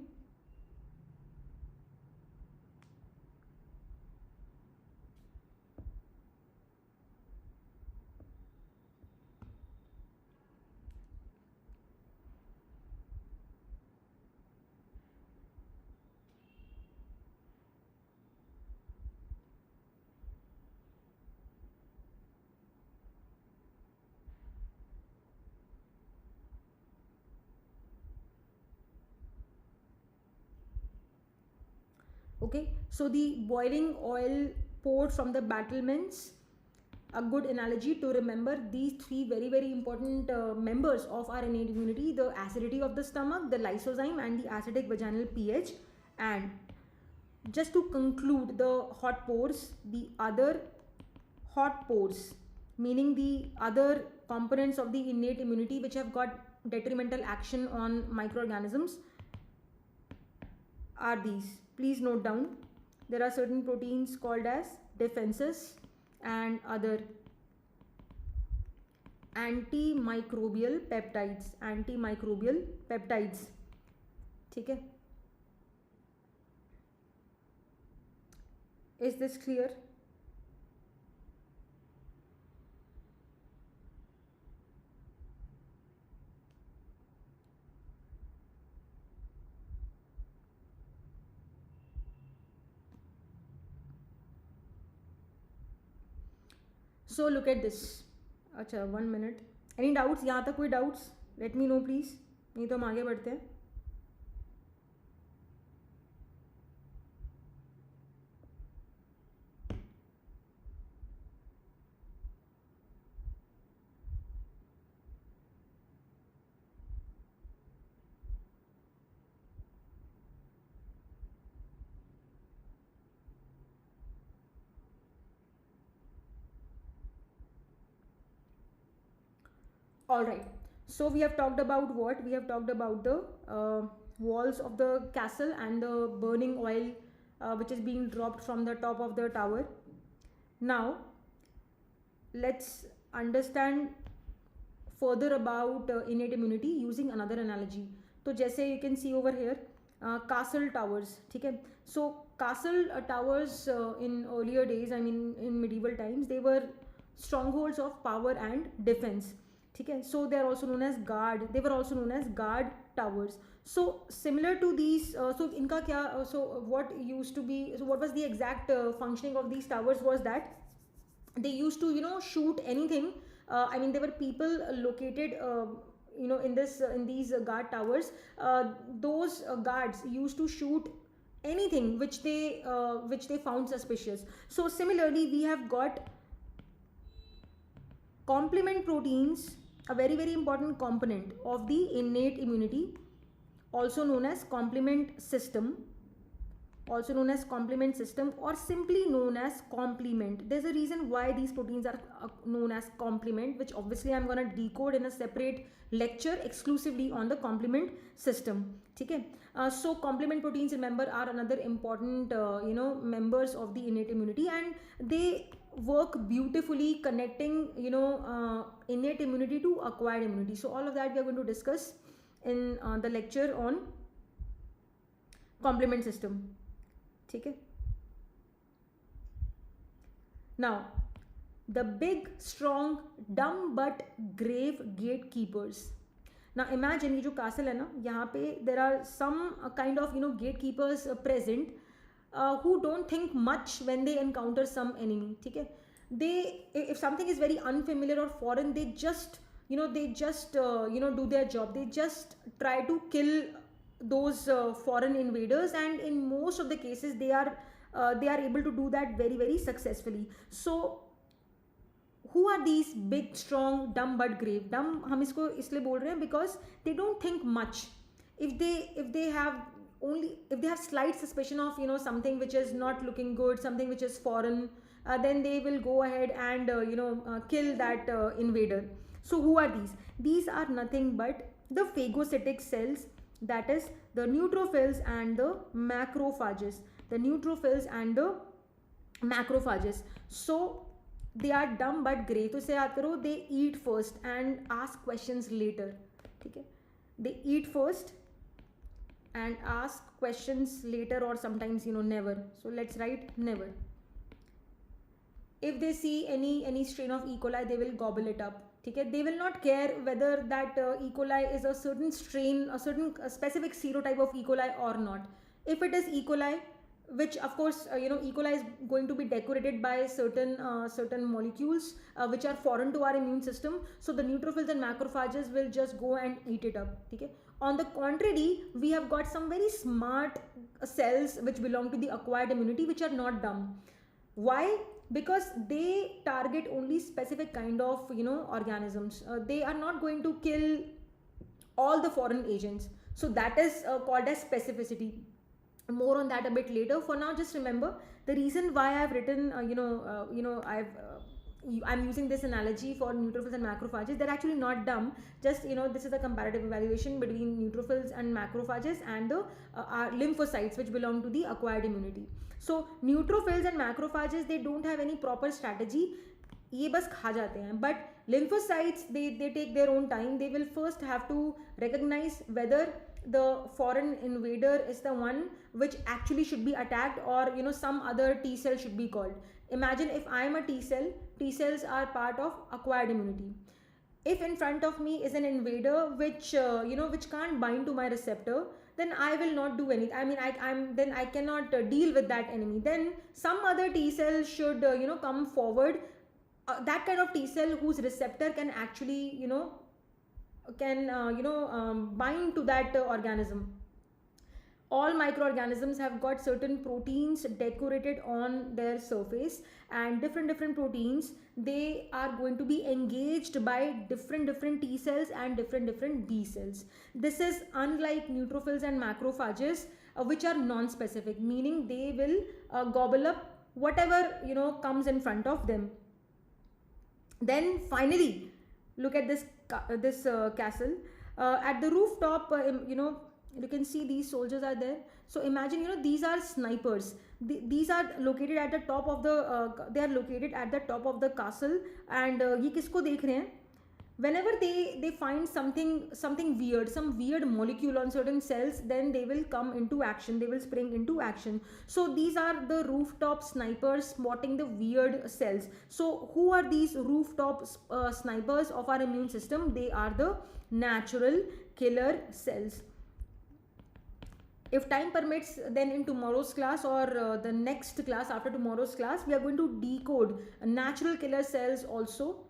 Okay, so the boiling oil poured from the battlements, a good analogy to remember these three very important members of our innate immunity: the acidity of the stomach, the lysozyme, and the acidic vaginal pH. And just to conclude the hot pores, the other hot pores, meaning the other components of the innate immunity which have got detrimental action on microorganisms, are these. Please note down. There are certain proteins called as defenses and other antimicrobial peptides. Antimicrobial peptides. ठीक है? Is this clear? So look at this. अच्छा 1 minute. Any doubts? यहाँ तक कोई doubts? Let me know please. नहीं तो हम आगे बढ़ते हैं. All right, so we have talked about what? We have talked about the walls of the castle and the burning oil which is being dropped from the top of the tower. Now let's understand further about innate immunity using another analogy. तो जैसे you can see over here castle towers, ठीक है? So castle towers in earlier days, I mean in medieval times, they were strongholds of power and defense. ठीक है? So they are also known as guard. They were also known as guard towers. So similar to these, so इनका क्या? So what used to be? So what was the exact functioning of these towers was that they used to shoot anything. I mean there were people located in these guard towers. Those guards used to shoot anything which they found suspicious. So similarly we have got complement proteins, a very important component of the innate immunity, also known as complement system, or simply known as complement. There's a reason why these proteins are known as complement, which obviously I'm going to decode in a separate lecture exclusively on the complement system. Okay? So complement proteins, remember, are another important members of the innate immunity, and they work beautifully connecting innate immunity to acquired immunity. So all of that we are going to discuss in the lecture on complement system. Okay? Now the big strong dumb but grave gatekeepers. Now imagine ये जो castle है ना, यहाँ पे there are some kind of gatekeepers present who don't think much when they encounter some enemy. ठीक है? They, if something is very unfamiliar or foreign, they just do their job. They just try to kill those foreign invaders, and in most of the cases they are able to do that very successfully. So who are these big strong dumb but grave? Dumb हम इसको इसलिए बोल रहे हैं because they don't think much. If they have slight suspicion of something which is not looking good, something which is foreign, then they will go ahead and kill that invader. So who are these? These are nothing but the phagocytic cells, that is the neutrophils and the macrophages. So they are dumb but grey. तो इसे याद करो, they eat first and ask questions later. ठीक है. They eat first and ask questions later, or sometimes never. So let's write never. If they see any strain of E. coli, they will gobble it up. Okay? They will not care whether that E. coli is a certain strain, a specific serotype of E. coli or not. If it is E. coli, which of course E. coli is going to be decorated by certain molecules which are foreign to our immune system, so the neutrophils and macrophages will just go and eat it up. Okay? On the contrary, we have got some very smart cells which belong to the acquired immunity, which are not dumb. Why? Because they target only specific kind of organisms. They are not going to kill all the foreign agents. So that is called as specificity. More on that a bit later. For now, just remember the reason why I've written I'm using this analogy for neutrophils and macrophages. They're actually not dumb. Just this is a comparative evaluation between neutrophils and macrophages and the lymphocytes, which belong to the acquired immunity. So neutrophils and macrophages, they don't have any proper strategy. ये बस खा जाते हैं. But lymphocytes, they take their own time. They will first have to recognize whether the foreign invader is the one which actually should be attacked, or some other T cell should be called. Imagine if I am a T cell. T cells are part of acquired immunity. If in front of me is an invader which which can't bind to my receptor, then I will not do anything. I mean, I cannot deal with that enemy. Then some other T cell should come forward. That kind of T cell whose receptor can actually bind to that organism. All microorganisms have got certain proteins decorated on their surface, and different proteins, they are going to be engaged by different T cells and different B cells. This is unlike neutrophils and macrophages, which are non-specific, meaning they will gobble up whatever comes in front of them. Then finally, look at this castle. At the rooftop, you can see these soldiers are there. So imagine these are snipers. These are located at the top of the they are located at the top of the castle. And ये किसको देख रहे हैं? Whenever they find something weird, some weird molecule on certain cells, then they will come into action. They will spring into action. So these are the rooftop snipers spotting the weird cells. So who are these rooftop snipers of our immune system? They are the natural killer cells. If time permits, then in tomorrow's class or the next class after tomorrow's class, we are going to decode natural killer cells also.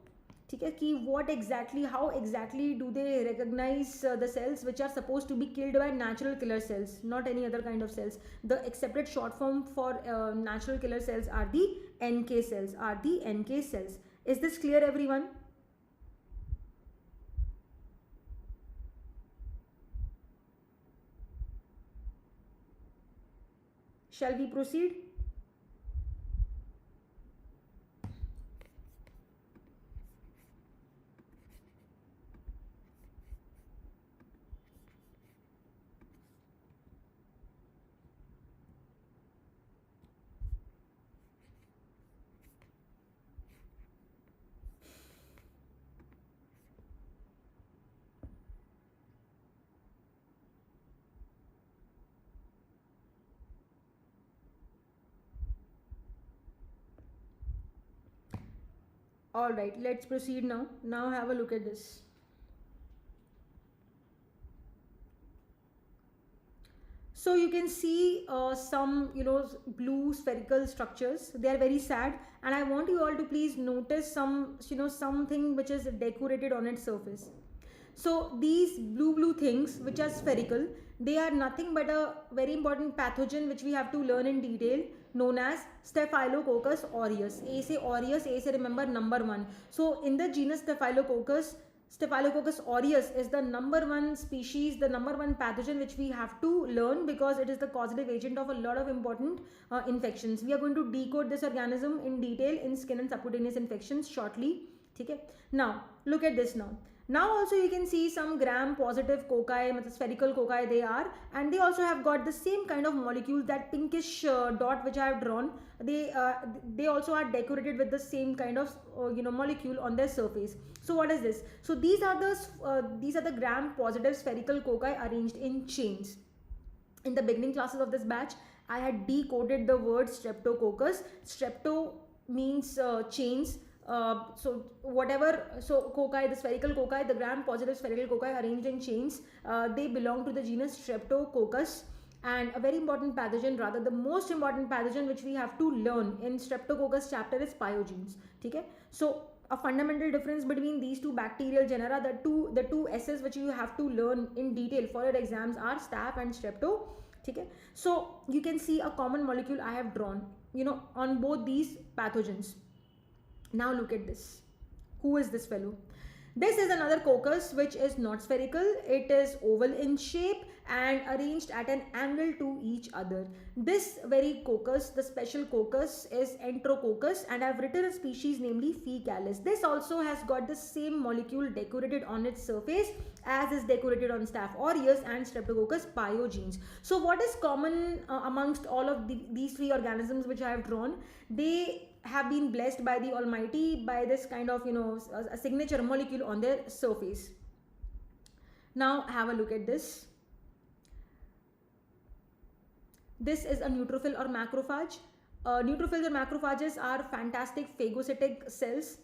ठीक है कि what exactly, how exactly do they recognize the cells which are supposed to be killed by natural killer cells, not any other kind of cells. The accepted short form for natural killer cells are the NK cells. Is this clear, everyone? Shall we proceed? All right, let's proceed now. Now have a look at this. So you can see some blue spherical structures. They are very sad, and I want you all to please notice something which is decorated on its surface. So these blue things which are spherical, they are nothing but a very important pathogen which we have to learn in detail, known as Staphylococcus aureus. A say aureus, A say remember number 1. So in the genus Staphylococcus aureus is the number 1 species, the number 1 pathogen which we have to learn, because it is the causative agent of a lot of important infections. We are going to decode this organism in detail in skin and subcutaneous infections shortly. Okay? Now look at this now. Now also you can see some gram positive cocci, spherical cocci they are, and they also have got the same kind of molecule, that pinkish dot which I have drawn. They also are decorated with the same kind of molecule on their surface. So what is this? So these are the gram positive spherical cocci arranged in chains. In the beginning classes of this batch, I had decoded the word streptococcus. Strepto means chains. So cocci, the spherical cocci, the gram positive spherical cocci arranged in chains, they belong to the genus Streptococcus. And a very important pathogen, rather the most important pathogen which we have to learn in Streptococcus chapter is pyogenes. Okay, so a fundamental difference between these two bacterial genera, the two S's which you have to learn in detail for your exams are staph and strepto. Okay, so you can see a common molecule I have drawn, on both these pathogens. Now look at this. Who is this fellow? This is another coccus which is not spherical. It is oval in shape and arranged at an angle to each other. This very coccus, the special coccus, is Enterococcus, and I have written a species namely Fecalis. This also has got the same molecule decorated on its surface as is decorated on Staph aureus and Streptococcus pyogenes. So what is common amongst all of these three organisms which I have drawn? They have been blessed by the Almighty by this kind of a signature molecule on their surface. Now have a look at this. This is a neutrophil or macrophage. Neutrophils or macrophages are fantastic phagocytic cells.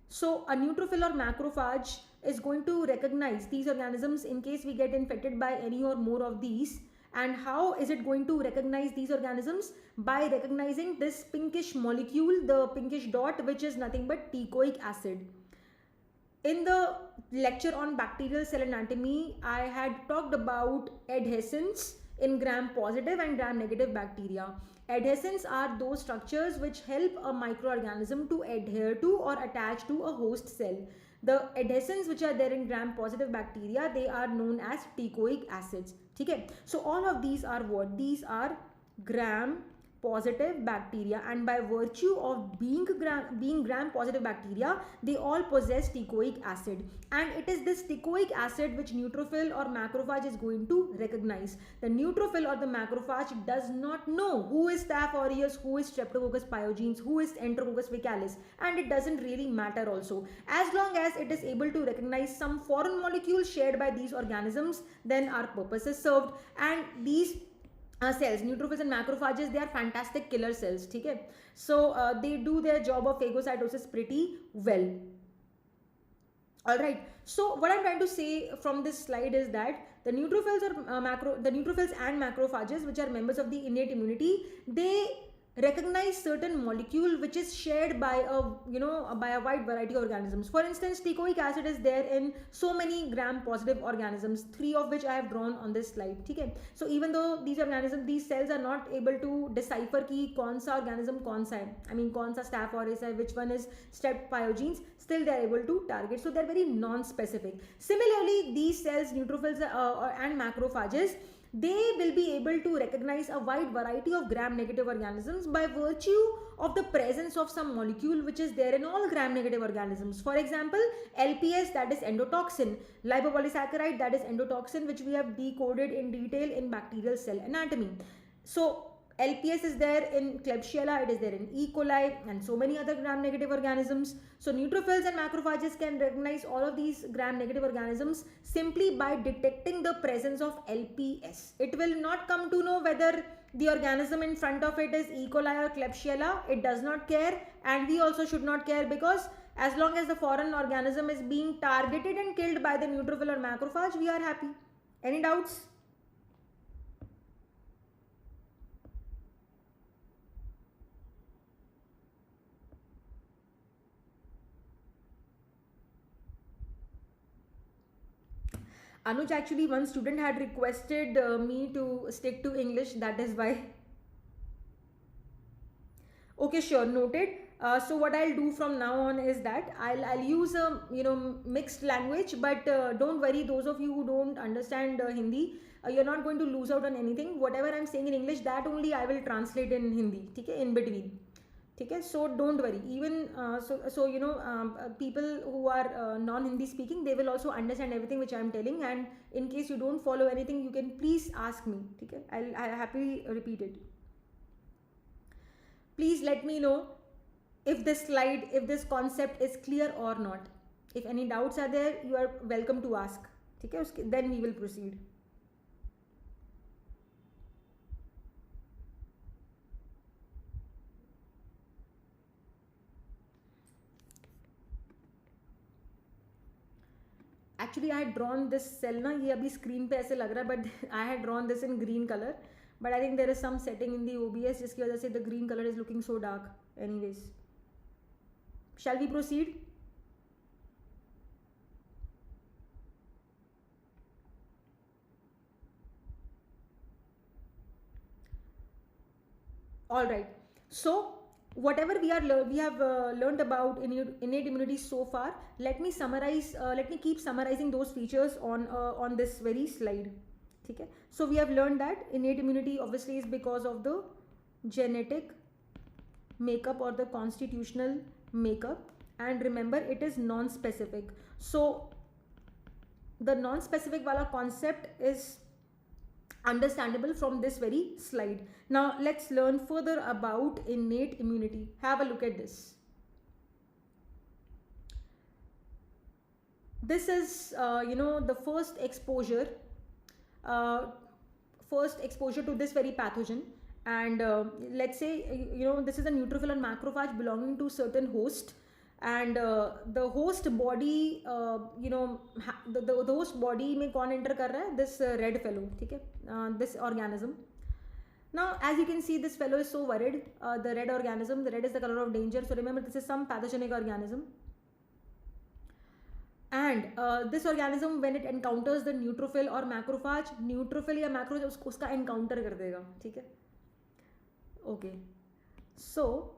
So a neutrophil or macrophage is going to recognize these organisms in case we get infected by any or more of these. And how is it going to recognize these organisms? By recognizing this pinkish molecule, the pinkish dot, which is nothing but teichoic acid. In the lecture on bacterial cell anatomy, I had talked about adhescents in gram positive and gram negative bacteria. Adhescents are those structures which help a microorganism to adhere to or attach to a host cell. The adhesents which are there in gram positive bacteria, they are known as teichoic acids. Okay, so all of these are what? These are gram positive bacteria, and by virtue of being gram positive bacteria, they all possess teichoic acid, and it is this teichoic acid which neutrophil or macrophage is going to recognize. The neutrophil or the macrophage does not know who is Staph aureus, who is Streptococcus pyogenes, who is Enterococcus faecalis, and it doesn't really matter also. As long as it is able to recognize some foreign molecule shared by these organisms, then our purpose is served. And these cells, neutrophils and macrophages, they are fantastic killer cells. Okay, so they do their job of phagocytosis pretty well. All right, so what I'm trying to say from this slide is that the neutrophils or the neutrophils and macrophages, which are members of the innate immunity, they recognize certain molecule which is shared by a wide variety of organisms. For instance, teichoic acid is there in so many gram positive organisms, 3 of which I have drawn on this slide. Okay, so even though these cells are not able to decipher ki kaun sa organism kaun sa hai, I mean kaun sa Staph aureus hai, which one is Strep pyogenes, still they are able to target. So they are very non-specific. Similarly, these cells, neutrophils and macrophages, they will be able to recognize a wide variety of gram negative organisms by virtue of the presence of some molecule which is there in all gram negative organisms. For example, LPS, that is endotoxin, lipopolysaccharide, that is endotoxin, which we have decoded in detail in bacterial cell anatomy. So LPS is there in Klebsiella, it is there in E. coli, and so many other gram negative organisms. So neutrophils and macrophages can recognize all of these gram negative organisms simply by detecting the presence of LPS. It will not come to know whether the organism in front of it is E. coli or Klebsiella. It does not care, and we also should not care, because as long as the foreign organism is being targeted and killed by the neutrophil or macrophage, we are happy. Any doubts? Anuj, actually one student had requested me to stick to English, that is why. Okay, sure, noted. So what I'll do from now on is that I'll use a mixed language, but don't worry, those of you who don't understand Hindi, you're not going to lose out on anything. Whatever I'm saying in English, that only I will translate in Hindi, okay, in between. ठीक है. So don't worry, even people who are non Hindi speaking, they will also understand everything which I am telling, and in case you don't follow anything, you can please ask me, ठीक है. I'll happily repeat it. Please let me know if this slide, if this concept is clear or not. If any doubts are there, you are welcome to ask, ठीक है. Then we will proceed. Actually I had drawn this cell ना, ये अभी screen पे ऐसे लग रहा है, but I had drawn this in green color, but I think there is some setting in the OBS जिसकी वजह से the green color is looking so dark. Anyways, shall we proceed? All right. So whatever we have learned about innate immunity so far, let me summarize. Let me keep summarizing those features on this very slide. Okay. So we have learned that innate immunity obviously is because of the genetic makeup or the constitutional makeup, and remember it is non-specific. So the non-specific wala concept is understandable from this very slide. Now let's learn further about innate immunity. Have a look at this. This is the first exposure to this very pathogen, and let's say this is a neutrophil and macrophage belonging to certain host, and the host body the host body में कौन enter कर रहा है? This red fellow, ठीक है, this organism. Now as you can see, this fellow is so worried. The red organism, the red is the color of danger, so remember this is some pathogenic organism, and this organism when it encounters the neutrophil or macrophage, neutrophil या macrophage उसका encounter कर देगा, ठीक है. Okay, so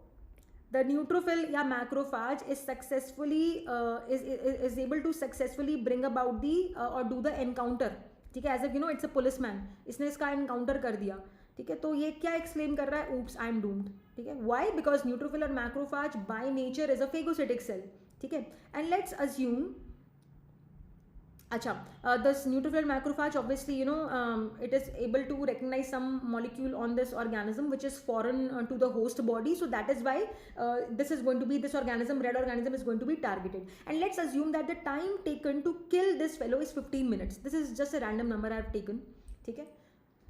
the neutrophil या macrophage is successfully is able to successfully bring about the or do the encounter, ठीक है, as if it's a policeman, इसने इसका encounter कर दिया, ठीक है. तो ये क्या explain कर रहा है? Oops, I am doomed, ठीक है. Why? Because neutrophil और macrophage by nature is a phagocytic cell, ठीक है. And let's assume this neutrophil macrophage obviously it is able to recognize some molecule on this organism which is foreign to the host body, so that is why this organism, red organism, is going to be targeted. And let's assume that the time taken to kill this fellow is 15 minutes. This is just a random number I have taken, okay.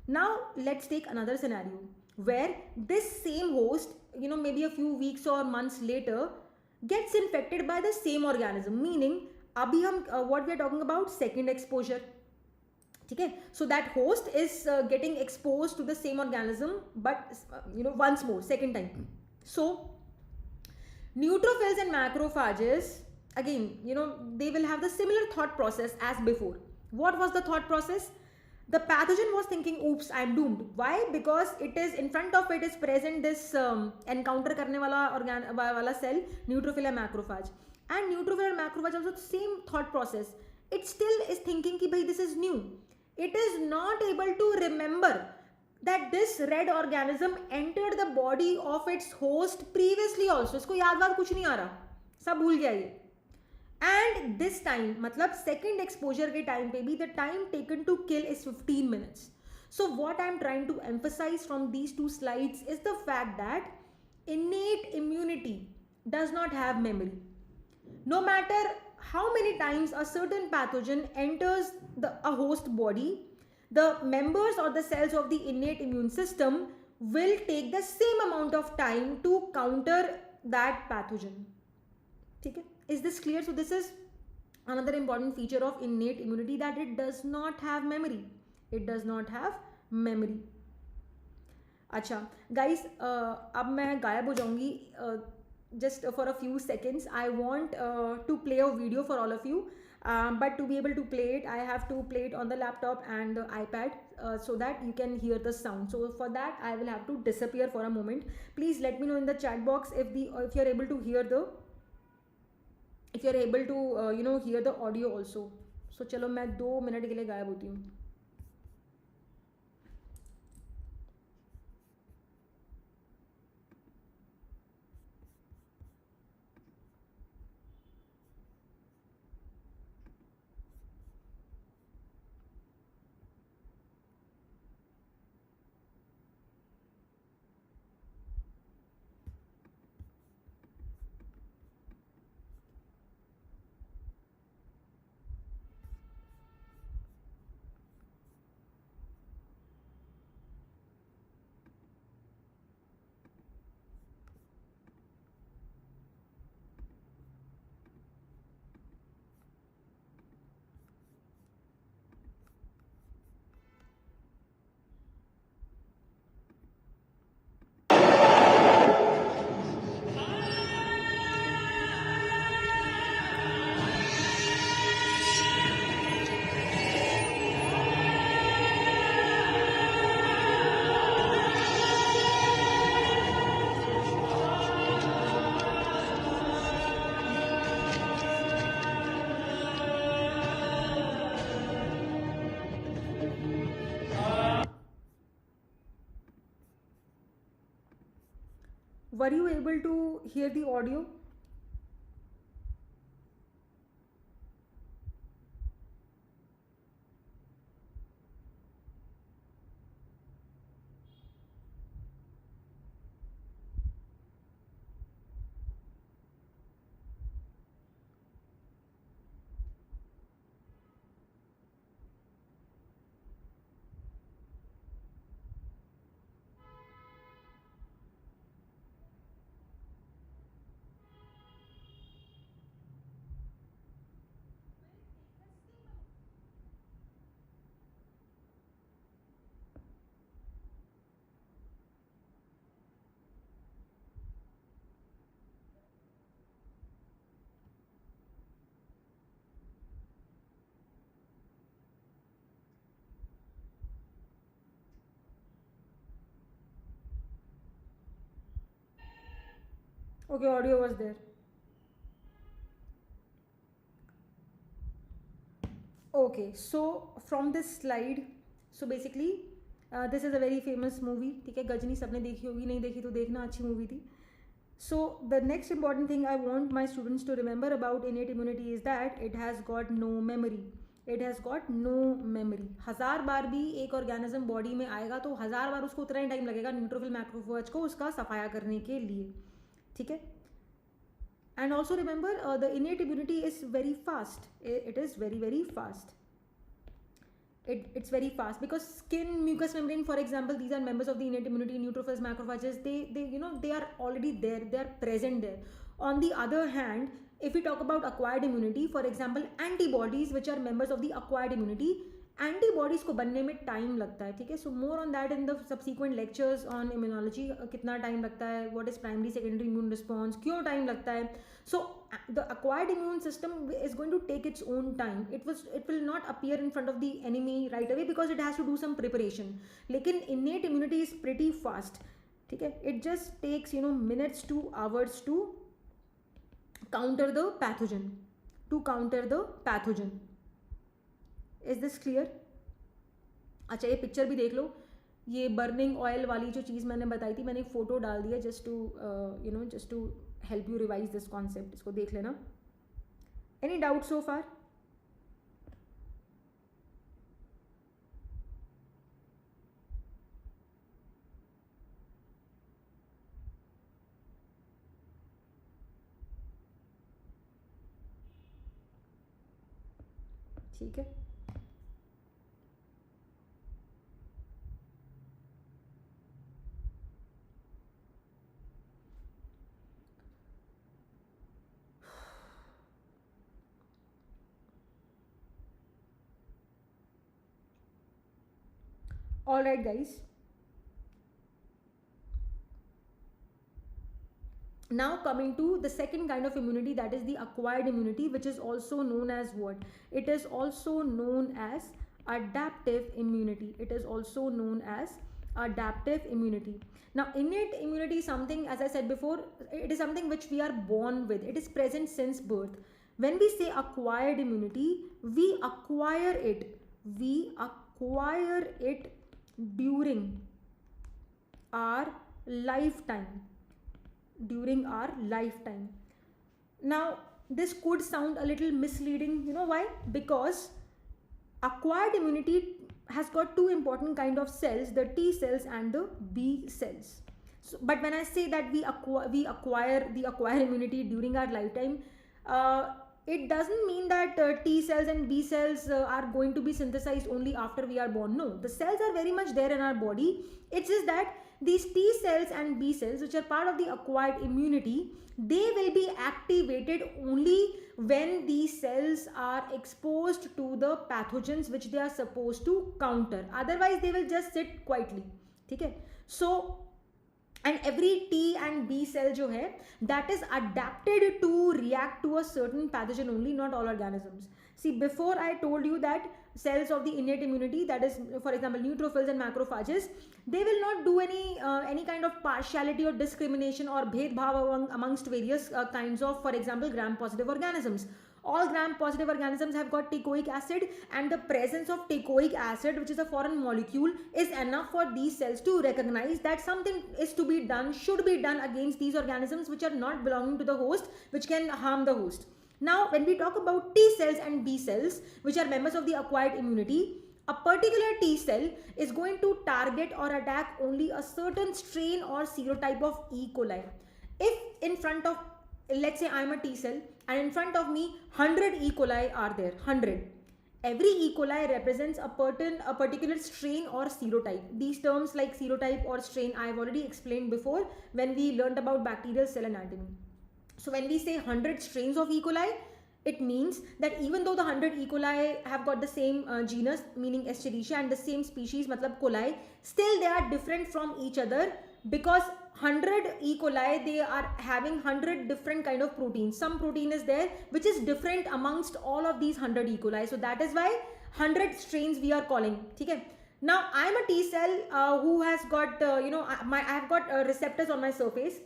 Now let's take another scenario where this same host maybe a few weeks or months later gets infected by the same organism, meaning अभी हम what we are talking about, second exposure, ठीक है. So that host is getting exposed to the same organism, but once more, second time. So neutrophils and macrophages again they will have the similar thought process as before. What was the thought process? The pathogen was thinking, oops, I am doomed. Why? Because it is in front of it is present this encounter करने वाला cell, neutrophil and macrophage. And neutrophil and macrophage also the same thought process. It still is thinking कि भाई this is new. It is not able to remember that this red organism entered the body of its host previously also. इसको याद वाद कुछ नहीं आ रहा, सब भूल गया ये. And this time, मतलब second exposure के time पे भी the time taken to kill is 15 minutes. So what I am trying to emphasize from these two slides is the fact that innate immunity does not have memory. No matter how many times a certain pathogen enters a host body, the members or the cells of the innate immune system will take the same amount of time to counter that pathogen. Okay? Is this clear? So this is another important feature of innate immunity, that it does not have memory. It does not have memory. अच्छा guys, अब मैं गायब हो जाऊंगी just for a few seconds. I want to play a video for all of you, but to be able to play it, I have to play it on the laptop and the iPad so that you can hear the sound. So for that I will have to disappear for a moment. Please let me know in the chat box if you're able to hear the hear the audio also. So चलो मैं 2 minute के लिए गायब होती हूँ. were you able to hear the audio? Okay, audio was there. Okay, so from this slide, so basically this is a very famous movie. ठीक है, गजनी सबने देखी होगी, नहीं देखी तो देखना, अच्छी मूवी थी. So the next important thing I want my students to remember about innate immunity is that it has got no memory. It has got no memory. 1000 बार भी एक ऑर्गेनिज्म बॉडी में आएगा तो 1000 बार उसको उतना ही टाइम लगेगा न्यूट्रोफिल मैक्रोफेज को उसका सफाया करने के लिए. ठीक है. And also remember the innate immunity is very fast. It is very fast. It's very fast because skin, mucous membrane, for example, these are members of the innate immunity. Neutrophils, macrophages, they are already there. They are present there. On the other hand, if we talk about acquired immunity, for example, antibodies, which are members of the acquired immunity, antibodies को बनने में time लगता है. ठीक है. So more on that in the subsequent lectures on immunology. कितना time लगता है, what is primary secondary immune response, क्यों टाइम लगता है. So the acquired immune system is going to take its own time. It will not appear in front of the enemy right away because it has to do some preparation. लेकिन innate immunity is pretty fast. ठीक है. It just takes minutes to hours to counter the pathogen. Is this clear. अच्छा, ये picture भी देख लो. ये burning oil वाली जो चीज़ मैंने बताई थी, मैंने एक फ़ोटो डाल दिया just to help you revise this concept. इसको देख लेना. Any doubt so far? ठीक है. All right, guys. Now coming to the second kind of immunity, that is the acquired immunity, which is also known as what? It is also known as adaptive immunity. It is also known as adaptive immunity. Now innate immunity is something, as I said before, it is something which we are born with. It is present since birth. When we say acquired immunity, we acquire it during our lifetime. Now this could sound a little misleading. You know why? Because acquired immunity has got two important kind of cells, the T cells and the B cells. So, but when I say that we acquire immunity during our lifetime, it doesn't mean that T cells and B cells are going to be synthesized only after we are born. No, the cells are very much there in our body. It's just that these T cells and B cells, which are part of the acquired immunity, they will be activated only when these cells are exposed to the pathogens which they are supposed to counter. Otherwise, they will just sit quietly. Okay? So, and every T and B cell जो है, that is adapted to react to a certain pathogen only, not all organisms. See, before I told you that cells of the innate immunity, that is, for example, neutrophils and macrophages, they will not do any kind of partiality or discrimination or bhed bhav amongst various kinds of, for example, gram-positive organisms. All gram-positive organisms have got teichoic acid, and the presence of teichoic acid, which is a foreign molecule, is enough for these cells to recognize that something is to be done, should be done against these organisms which are not belonging to the host, which can harm the host. Now, when we talk about T cells and B cells, which are members of the acquired immunity, a particular T cell is going to target or attack only a certain strain or serotype of E. coli. If in front of, let's say I am a T cell and in front of me 100 E. coli are there, 100. Every E. coli represents a particular strain or serotype. These terms like serotype or strain I have already explained before when we learned about bacterial cell anatomy. So when we say 100 strains of E. coli, it means that even though the 100 E. coli have got the same genus, meaning Escherichia, and the same species, matlab coli, still they are different from each other, because 100 E. coli, they are having 100 different kind of proteins. Some protein is there which is different amongst all of these 100 E. coli. So that is why 100 strains we are calling. Okay? Now I am a T cell who has got, I have got receptors on my surface.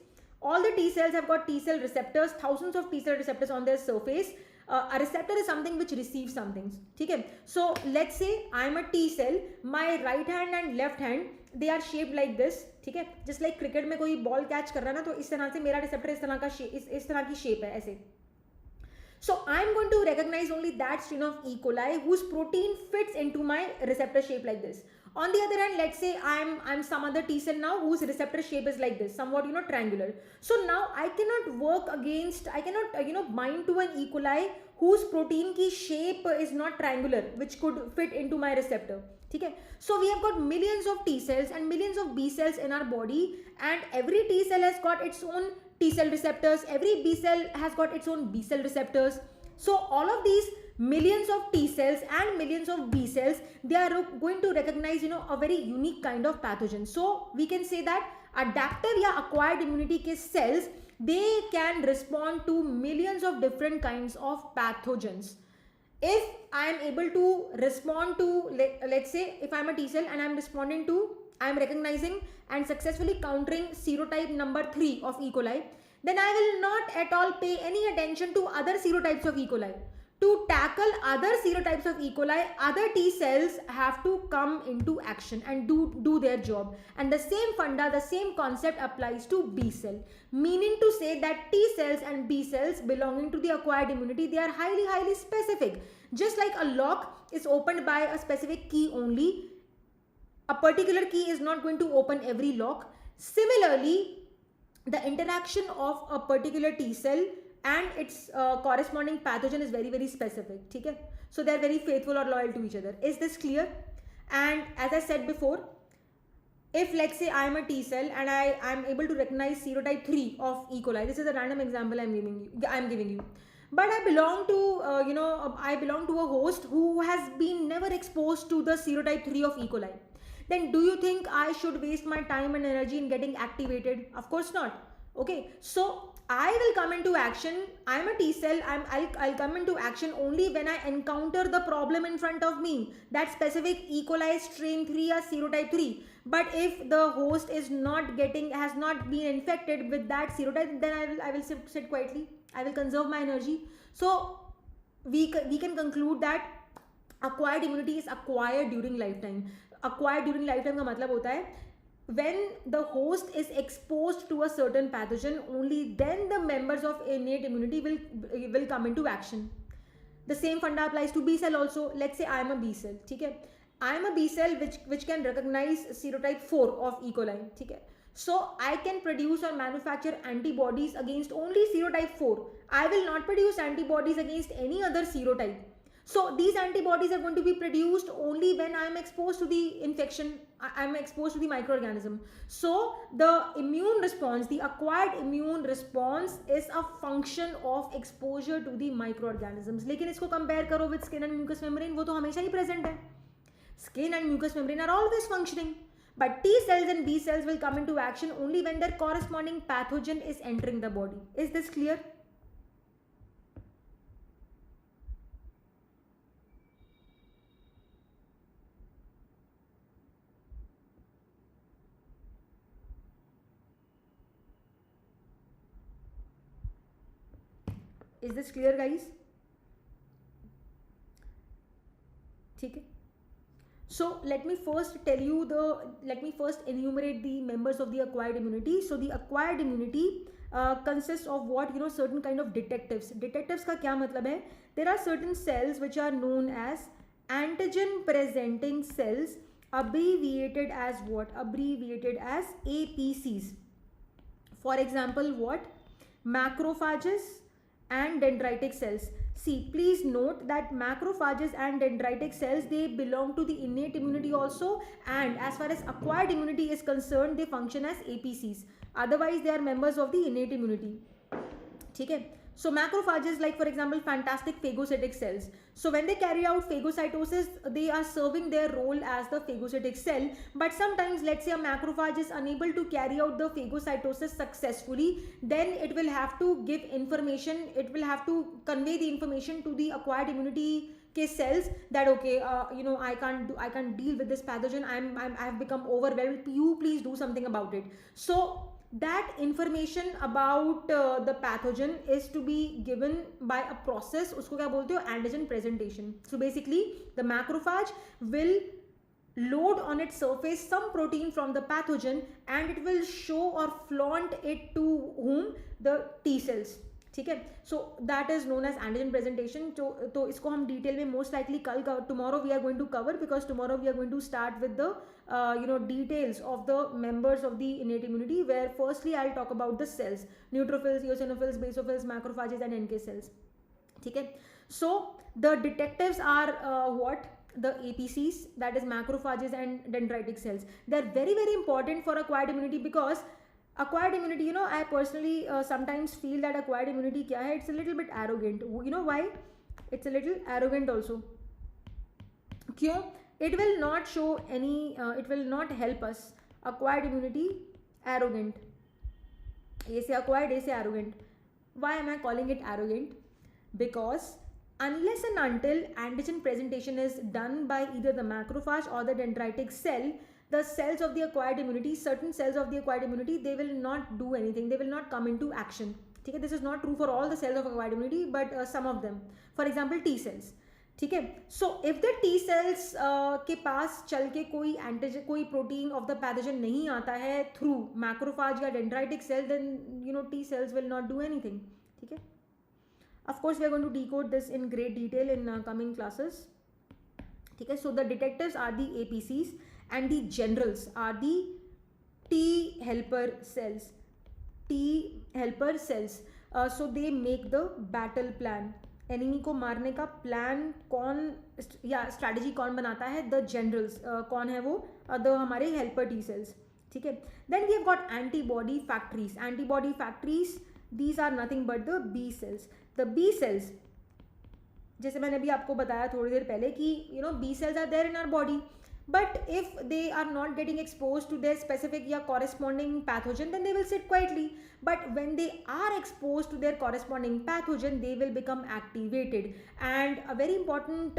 All the T cells have got T cell receptors, thousands of T cell receptors on their surface. A receptor is something which receives something. Okay? So let's say I am a T cell, my right hand and left hand, they are shaped like this. Okay? Just like cricket में कोई ball catch कर रहा है ना, तो इस तरह से मेरा receptor इस तरह की shape है ऐसे. So I am going to recognize only that strain of E. coli whose protein fits into my receptor shape like this. On the other hand, let's say I'm some other T cell now whose receptor shape is like this, somewhat triangular. So now I cannot work against, I cannot bind to an E. coli whose protein ki shape is not triangular, which could fit into my receptor. Okay? So we have got millions of T cells and millions of B cells in our body, and every T cell has got its own T cell receptors, every B cell has got its own B cell receptors. So all of these millions of T cells and millions of B cells, they are going to recognize a very unique kind of pathogen. So we can say that adaptive या acquired immunity के cells, they can respond to millions of different kinds of pathogens. If I am able to respond to, let's say if I am a T cell and I am responding to, I am recognizing and successfully countering serotype number 3 of E. coli, then I will not at all pay any attention to other serotypes of E. coli. To tackle other serotypes of E. coli, other T cells have to come into action and do their job. And the same funda, the same concept applies to B cell. Meaning to say that T cells and B cells belonging to the acquired immunity, they are highly specific. Just like a lock is opened by a specific key only, a particular key is not going to open every lock. Similarly, the interaction of a particular T cell and its corresponding pathogen is very specific. Okay? So they are very faithful or loyal to each other. Is this clear? And as I said before, if let's say I am a T cell and I am able to recognize serotype 3 of E. coli, this is a random example I am giving you. But I belong to I belong to a host who has been never exposed to the serotype 3 of E. coli. Then do you think I should waste my time and energy in getting activated? Of course not. Okay, so I will come into action. I am a T cell. I'll come into action only when I encounter the problem in front of me, that specific E. coli strain 3 or serotype 3. But if the host has not been infected with that serotype, then I will sit quietly. I will conserve my energy. So we can conclude that acquired immunity is acquired during lifetime. Acquired during lifetime का मतलब होता है when the host is exposed to a certain pathogen, only then the members of innate immunity will come into action. The same funda applies to B cell also. Let's say I am a B cell. Okay? I am a B cell which can recognize serotype 4 of E. coli. Okay? So I can produce or manufacture antibodies against only serotype 4. I will not produce antibodies against any other serotype. So these antibodies are going to be produced only when I am exposed to the infection, I am exposed to the microorganism. So the immune response, the acquired immune response is a function of exposure to the microorganisms. लेकिन इसको compare करो with skin and mucous membrane, वो तो हमेशा ही present है. Skin and mucous membrane are always functioning. But T cells and B cells will come into action only when their corresponding pathogen is entering the body. Is this clear? Is this clear, guys? ठीक है. So let me first enumerate the members of the acquired immunity. So the acquired immunity consists of what, certain kind of detectives. Detectives का क्या मतलब है? There are certain cells which are known as antigen presenting cells, abbreviated as what? Abbreviated as APCs. For example, what? Macrophages and dendritic cells. See, please note that macrophages and dendritic cells, they belong to the innate immunity also, and as far as acquired immunity is concerned, they function as APCs. Otherwise, they are members of the innate immunity. ठीक है. So macrophages, like for example, fantastic phagocytic cells. So when they carry out phagocytosis, they are serving their role as the phagocytic cell. But sometimes, let's say a macrophage is unable to carry out the phagocytosis successfully, then it will have to give information. It will have to convey the information to the acquired immunity cells that okay, I can't deal with this pathogen. I've become overwhelmed. You please do something about it. So that information about the pathogen is to be given by a process. उसको क्या बोलते हो? Antigen presentation. So basically the macrophage will load on its surface some protein from the pathogen and it will show or flaunt it to whom? The T cells. ठीक है. So that is known as antigen presentation. तो इसको हम detail में most likely कल tomorrow we are going to cover, because tomorrow we are going to start with the details of the members of the innate immunity, where firstly I'll talk about the cells: neutrophils, eosinophils, basophils, macrophages and NK cells. ठीक है. So the detectives are what? The APCs, that is macrophages and dendritic cells. They are very very important for acquired immunity, because acquired immunity, I personally sometimes feel that acquired immunity kya hai? It's a little bit arrogant. You know why? It's a little arrogant also. Kyun? It will not show any, it will not help us. Acquired immunity, arrogant. Aise acquired, aise arrogant. Why am I calling it arrogant? Because unless and until antigen presentation is done by either the macrophage or the dendritic cell, the cells of the acquired immunity, certain cells of the acquired immunity, they will not do anything. They will not come into action. Okay? This is not true for all the cells of acquired immunity, but some of them. For example, T cells. Okay? So if the T cells के पास चल के कोई antigen, कोई protein of the pathogen नहीं आता है through macrophage या dendritic cell, then T cells will not do anything. ठीक है? Of course, we are going to decode this in great detail in coming classes. Okay? So the detectives are the APCs, and the generals are the T helper cells. T helper cells. So they make the battle plan. Enemy को मारने का plan कौन या strategy कौन बनाता है? The generals. कौन है वो? The हमारे helper T cells. ठीक है. Then we have got antibody factories. Antibody factories, these are nothing but the B cells. The B cells, जैसे मैंने अभी आपको बताया थोड़ी देर पहले कि B cells are there in our body. But if they are not getting exposed to their specific or corresponding pathogen, then they will sit quietly. But when they are exposed to their corresponding pathogen, they will become activated. And a very important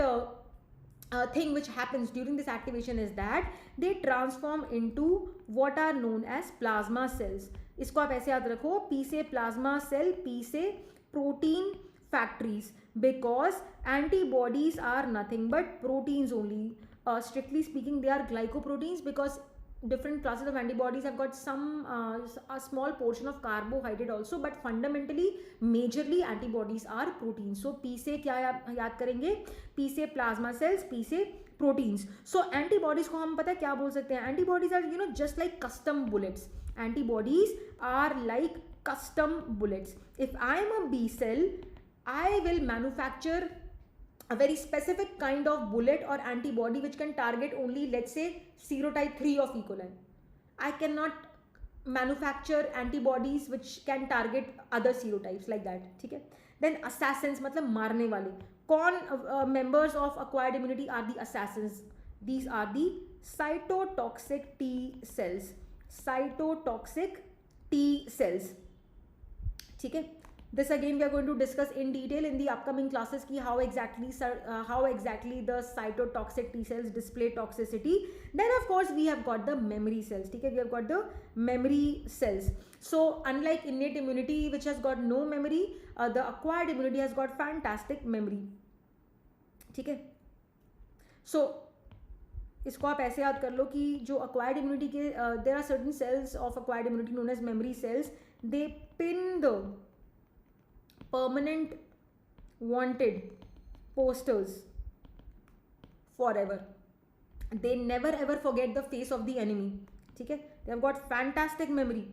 thing which happens during this activation is that they transform into what are known as plasma cells. इसको आप ऐसे याद रखो, P से plasma cell, P से protein factories, because antibodies are nothing but proteins only. Strictly speaking, they are glycoproteins, because different classes of antibodies have got some a small portion of carbohydrate also, but fundamentally majorly antibodies are proteins. So P से क्या याद करेंगे? P से plasma cells, P से proteins. So antibodies को हम पता है क्या बोल सकते हैं? Antibodies are just like custom bullets. Antibodies are like custom bullets. If I am a B cell, I will manufacture a very specific kind of bullet or antibody which can target only, let's say, serotype 3 of E. coli. I cannot manufacture antibodies which can target other serotypes like that. Okay? Then assassins, matlab marne wale. Kaun members of acquired immunity are the assassins? These are the cytotoxic T cells. Cytotoxic T cells. Okay? This again we are going to discuss in detail in the upcoming classes ki how exactly the cytotoxic T cells display toxicity. Then of course we have got the memory cells. Okay? We have got the memory cells. So unlike innate immunity which has got no memory, the acquired immunity has got fantastic memory. Okay? सो इसको आप ऐसे याद कर लो कि जो acquired immunity के there are certain cells of acquired immunity known as memory cells, they pin the permanent wanted posters forever. They never ever forget the face of the enemy. ठीक है, they have got fantastic memory.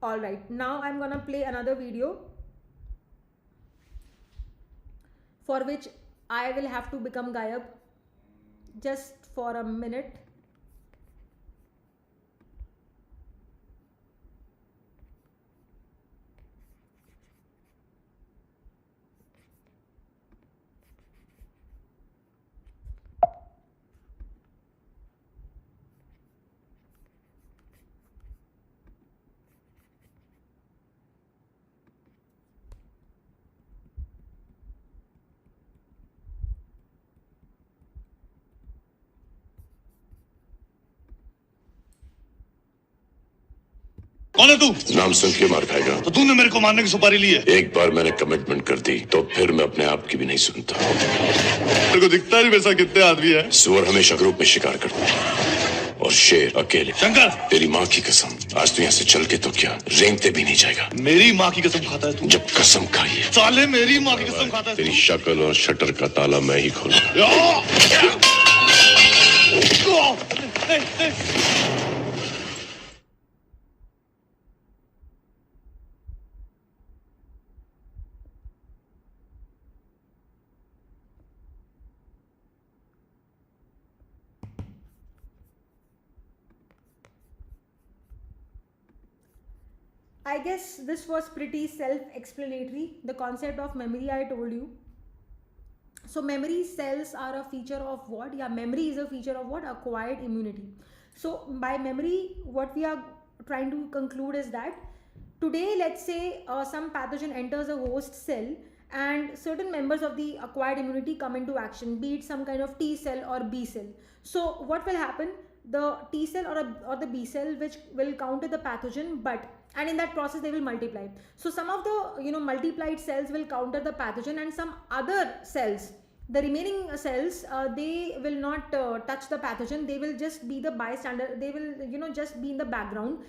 All right, now I'm gonna play another video for which I will have to become gayab just for a minute. कौन है तू? नाम सुन के मार खाएगा। तो तूने मेरे को मारने की सुपारी ली है? एक बार मैंने कमिटमेंट कर दी तो फिर मैं अपने आप की भी नहीं सुनता। तेरे को दिखता है वैसा कितने आदमी है? सुअर हमेशा ग्रुप में शिकार करता है और शेर अकेले। शंकर, तेरी माँ की कसम, आज तू यहाँ से चल के तो क्या रेंगते भी नहीं जाएगा। मेरी माँ की कसम खाता है तू? जब कसम खाई है साले, मेरी माँ की कसम खाता है तेरी शक्ल और शटर का ताला मैं ही खोलूंगा। I guess this was pretty self-explanatory. The concept of memory I told you. So memory cells are a feature of what? Yeah, memory is a feature of what? Acquired immunity. So by memory, what we are trying to conclude is that today, let's say some pathogen enters a host cell and certain members of the acquired immunity come into action, be it some kind of T cell or B cell. So what will happen? The T cell or the B cell which will counter the pathogen, and in that process they will multiply. So some of the multiplied cells will counter the pathogen, and some other cells, the remaining cells, they will not touch the pathogen. They will just be the bystander. They will just be in the background,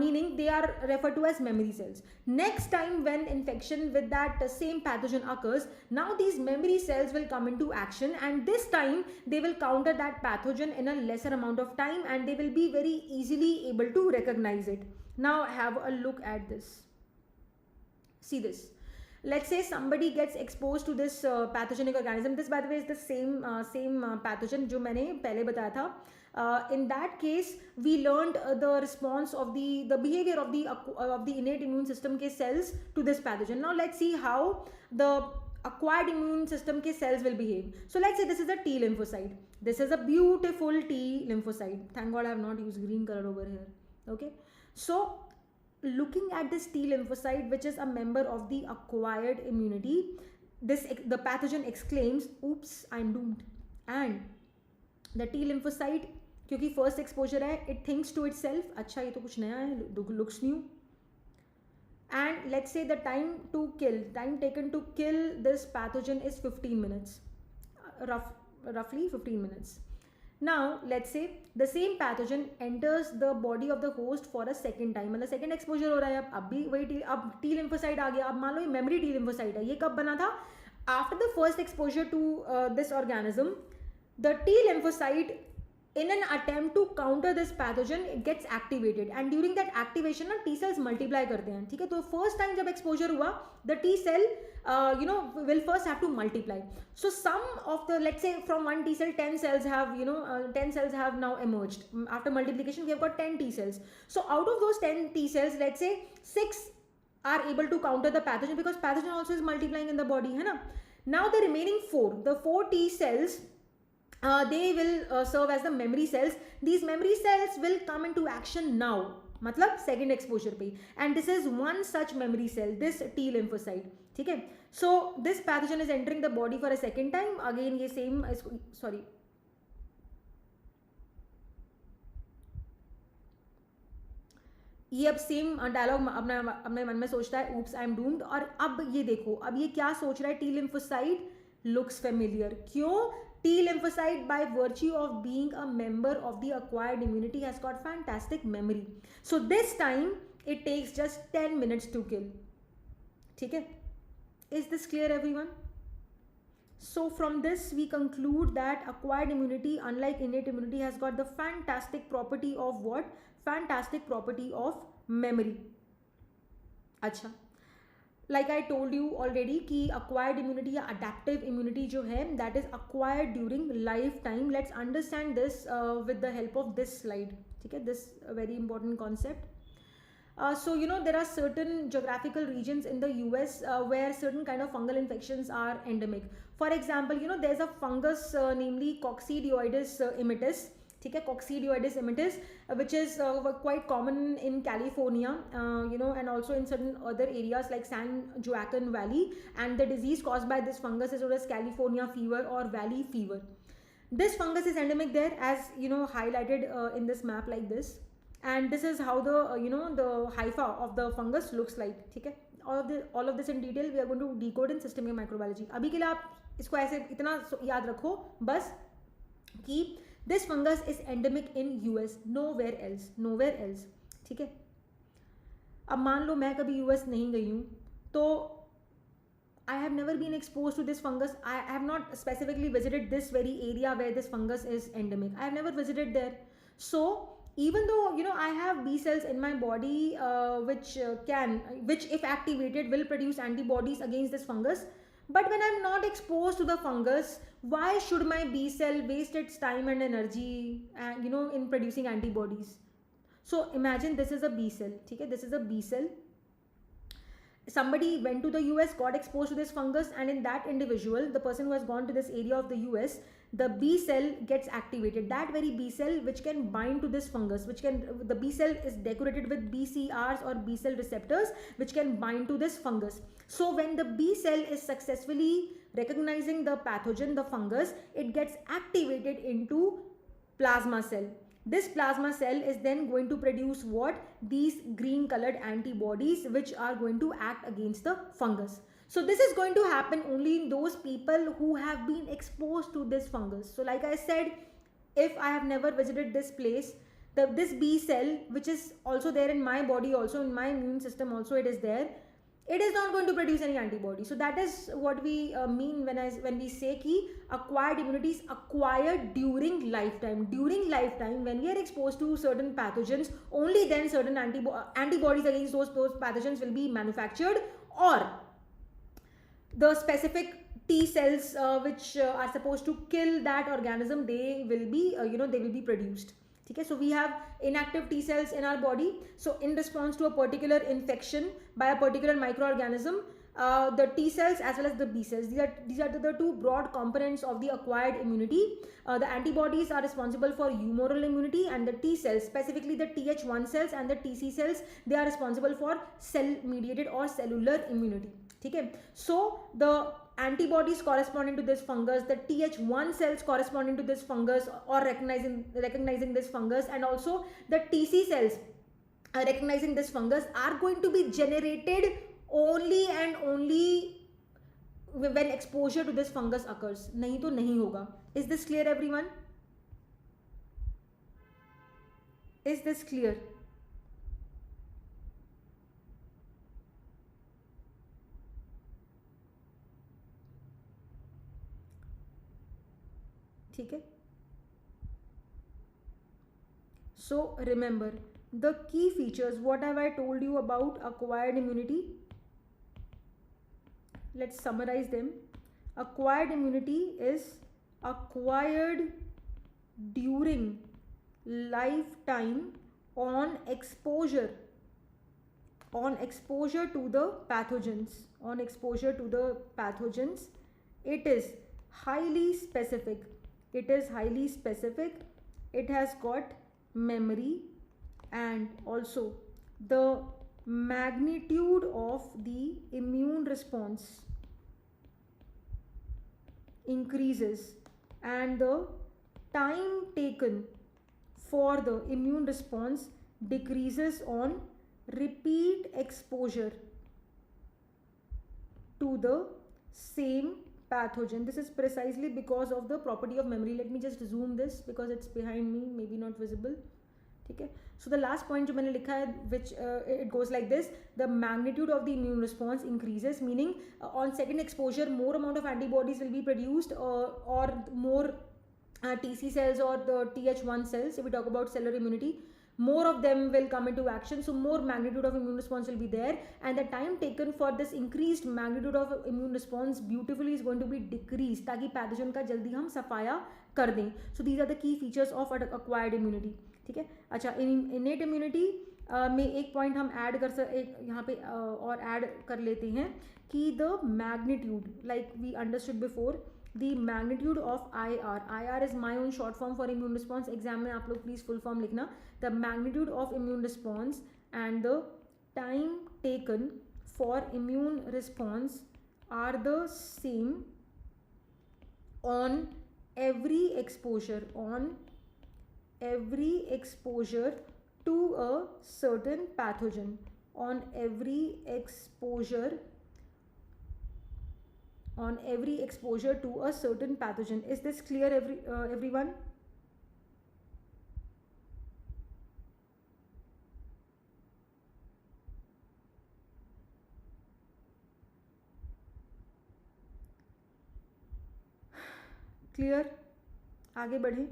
meaning they are referred to as memory cells. Next time when infection with that same pathogen occurs, now these memory cells will come into action, and this time they will counter that pathogen in a lesser amount of time, and they will be very easily able to recognize it. Now have a look at this. See this. Let's say somebody gets exposed to this pathogenic organism. This, by the way, is the same pathogen जो मैंने पहले बताया था. In that case, we learned the response of the behavior of the innate immune system के cells to this pathogen. Now let's see how the acquired immune system के cells will behave. So let's say this is a T lymphocyte. This is a beautiful T lymphocyte. Thank God I have not used green color over here. Okay. So looking at this T lymphocyte, which is a member of the acquired immunity, the pathogen exclaims, "Oops, I'm doomed." And the T lymphocyte, क्योंकि first exposure है, it thinks to itself, अच्छा ये तो कुछ नया है, looks new. And let's say the time taken to kill this pathogen is 15 minutes, roughly 15 minutes. Now let's say the same pathogen enters the body of the host for a second time. मतलब second exposure हो रहा है, अब भी वही अब T lymphocyte आ गया. अब मान लो ये memory T lymphocyte है. ये कब बना था? After the first exposure to this organism, the T lymphocyte, in an attempt to counter this pathogen, it gets activated, and during that activation ना T cells multiply करते हैं. ठीक है, तो first time जब exposure हुआ, the T cell will first have to multiply. So some of the, let's say from one T cell 10 cells have 10 cells have now emerged. After multiplication we have got 10 T cells. So out of those 10 T cells, let's say 6 are able to counter the pathogen, because pathogen also is multiplying in the body, है ना. Now the remaining 4, the 4 T cells, they will serve as the memory cells. These memory cells will come into action now, मतलब second exposure पे, and this is one such memory cell, this T lymphocyte. ठीक है, so this pathogen is entering the body for a second time. Again ये same, sorry, ये अब same dialogue अपने अपने मन में सोचता है, oops I am doomed। और अब ये देखो, अब ये क्या सोच रहा है, T lymphocyte looks familiar। क्यों? T lymphocyte by virtue of being a member of the acquired immunity has got fantastic memory, so this time it takes just 10 minutes to kill। ठीक है, is this clear everyone? So from this we conclude that acquired immunity, unlike innate immunity, has got the fantastic property of what? Fantastic property of memory। अच्छा, like I told you already कि acquired immunity या adaptive immunity जो है that is acquired during lifetime। Let's understand this with the help of this slide। ठीक है, this very important concept। So you know there are certain geographical regions in the US where certain kind of fungal infections are endemic। For example, you know there's a fungus namely Coccidioides immitis। ठीक है, Coccidioides immitis which is quite common in California, you know, and also in certain other areas like San Joaquin Valley, and the disease caused by this fungus is known as California fever or valley fever। This fungus is endemic there, as you know highlighted in this map like this, and this is how the you know the hypha of the fungus looks like। ठीक है, all of this in detail we are going to decode in systemic microbiology। अभी के लिए आप इसको ऐसे इतना याद रखो बस कि this fungus is endemic in US, nowhere else। ठीक है, अब मान लो मैं कभी US नहीं गई हूँ तो I have never been exposed to this fungus। I have not specifically visited this very area where this fungus is endemic। I have never visited there। So even though you know I have B cells in my body which if activated will produce antibodies against this fungus, but when I'm not exposed to the fungus, why should my B cell waste its time and energy you know in producing antibodies? So imagine this is a B cell। ठीक है, this is a B cell। Somebody went to the US, got exposed to this fungus, and in that individual, the person who has gone to this area of the US, the B cell gets activated। That very B cell which can bind to this fungus, the B cell is decorated with BCRs or B cell receptors which can bind to this fungus। So when the B cell is successfully recognizing the pathogen, the fungus, it gets activated into plasma cell। This plasma cell is then going to produce what? These green colored antibodies which are going to act against the fungus। So this is going to happen only in those people who have been exposed to this fungus। So like I said, if I have never visited this place, this B cell which is also there in my body, also in my immune system also it is there, it is not going to produce any antibody। So that is what we mean when we say ki acquired immunity is acquired during lifetime। During lifetime, when we are exposed to certain pathogens, only then certain antibodies against those pathogens will be manufactured, or the specific T cells which are supposed to kill that organism, they will be they will be produced। ठीक है, so we have inactive T cells in our body। So in response to a particular infection by a particular microorganism, the T cells as well as the B cells, these are the two broad components of the acquired immunity। The antibodies are responsible for humoral immunity, and the T cells, specifically the Th1 cells and the Tc cells, they are responsible for cell mediated or cellular immunity। ठीक है, so the antibodies corresponding to this fungus, the Th1 cells corresponding to this fungus or recognizing this fungus, and also the Tc cells recognizing this fungus are going to be generated only and only when exposure to this fungus occurs। नहीं तो नहीं होगा। Is this clear everyone? Is this clear? ठीक है, so remember the key features। what have I told you about acquired immunity? Let's summarize them। Acquired immunity is acquired during lifetime on exposure to the pathogens। It is highly specific, it has got memory, and also the magnitude of the immune response increases, and the time taken for the immune response decreases on repeat exposure to the same pathogen. This is precisely because of the property of memory. Let me just zoom this because it's behind me, maybe not visible. ठीक है. So the last point जो मैंने लिखा है, which it goes like this: the magnitude of the immune response increases, meaning on second exposure more amount of antibodies will be produced, or more TC cells or the Th1 cells. If we talk about cellular immunity, more of them will come into action, so more magnitude of immune response will be there, and the time taken for this increased magnitude of immune response beautifully is going to be decreased, ताकि pathogen का जल्दी हम सफाया कर दें. So these are the key features of acquired immunity. ठीक है. अच्छा, innate immunity में एक पॉइंट हम ऐड कर यहाँ पे और ऐड कर लेते हैं कि the magnitude, like we understood before, the magnitude of IR is my own short form for immune response. Exam में आप लोग प्लीज़ फुल फॉर्म लिखना. The magnitude of immune response and the time taken for immune response are the same on every exposure to a certain pathogen, on every exposure to a certain pathogen. Is this clear, everyone? Clear? आगे बढ़ें.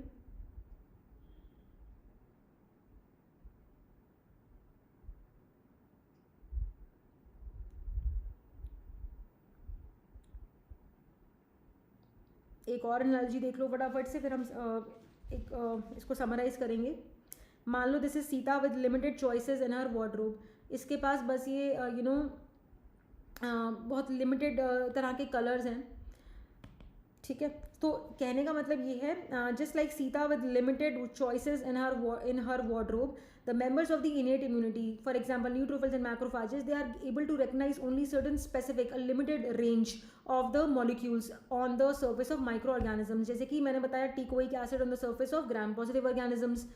एक और analogy देख लो फटाफट से, फिर हम इसको समराइज करेंगे. मान लो this is Sita with limited choices in her wardrobe. इसके पास बस ये बहुत लिमिटेड तरह के कलर्स हैं. ठीक है. तो कहने का मतलब ये है, just like Sita with limited choices in her wardrobe, the members of the innate immunity, for example neutrophils and macrophages, they are able to recognize only certain specific, a limited range of the molecules on the surface of microorganisms. जैसे कि मैंने बताया teichoic acid on the surface of gram positive organisms,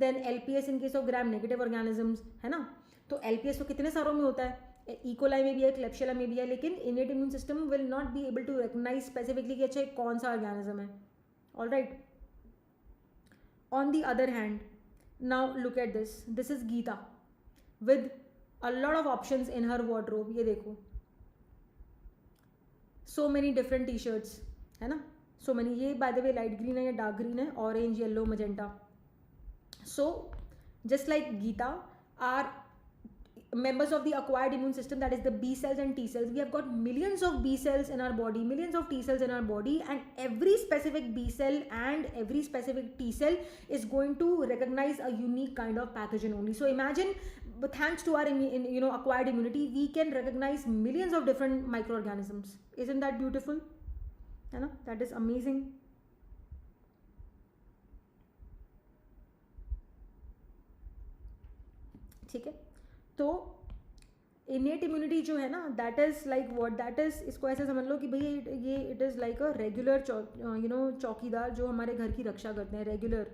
then LPS in case of gram negative organisms, है ना. तो LPS तो कितने सारों में होता है, इकोलाई में भी है, क्लेप्शियला में भी है, लेकिन innate immune system will not be able to recognize specifically कि अच्छा कौन सा ऑर्गेनिज्म है. All right. On the other hand, now look at this. This is Geeta with a lot of options in her wardrobe. ये देखो, so many different t-shirts, है ना. so many. ये by the way light green है या dark green है, orange, yellow, magenta. So just like Geeta are members of the acquired immune system, that is the B cells and T cells. We have got millions of B cells in our body, millions of T cells in our body, and every specific B cell and every specific T cell is going to recognize a unique kind of pathogen only. So imagine, thanks to our acquired immunity, we can recognize millions of different microorganisms. Isn't that beautiful? है ना. That is amazing. ठीक है. तो innate immunity जो है ना, that is like what, that is, इसको ऐसे समझ लो कि भाई ये it is like a regular चौकीदार जो हमारे घर की रक्षा करते हैं, रेगुलर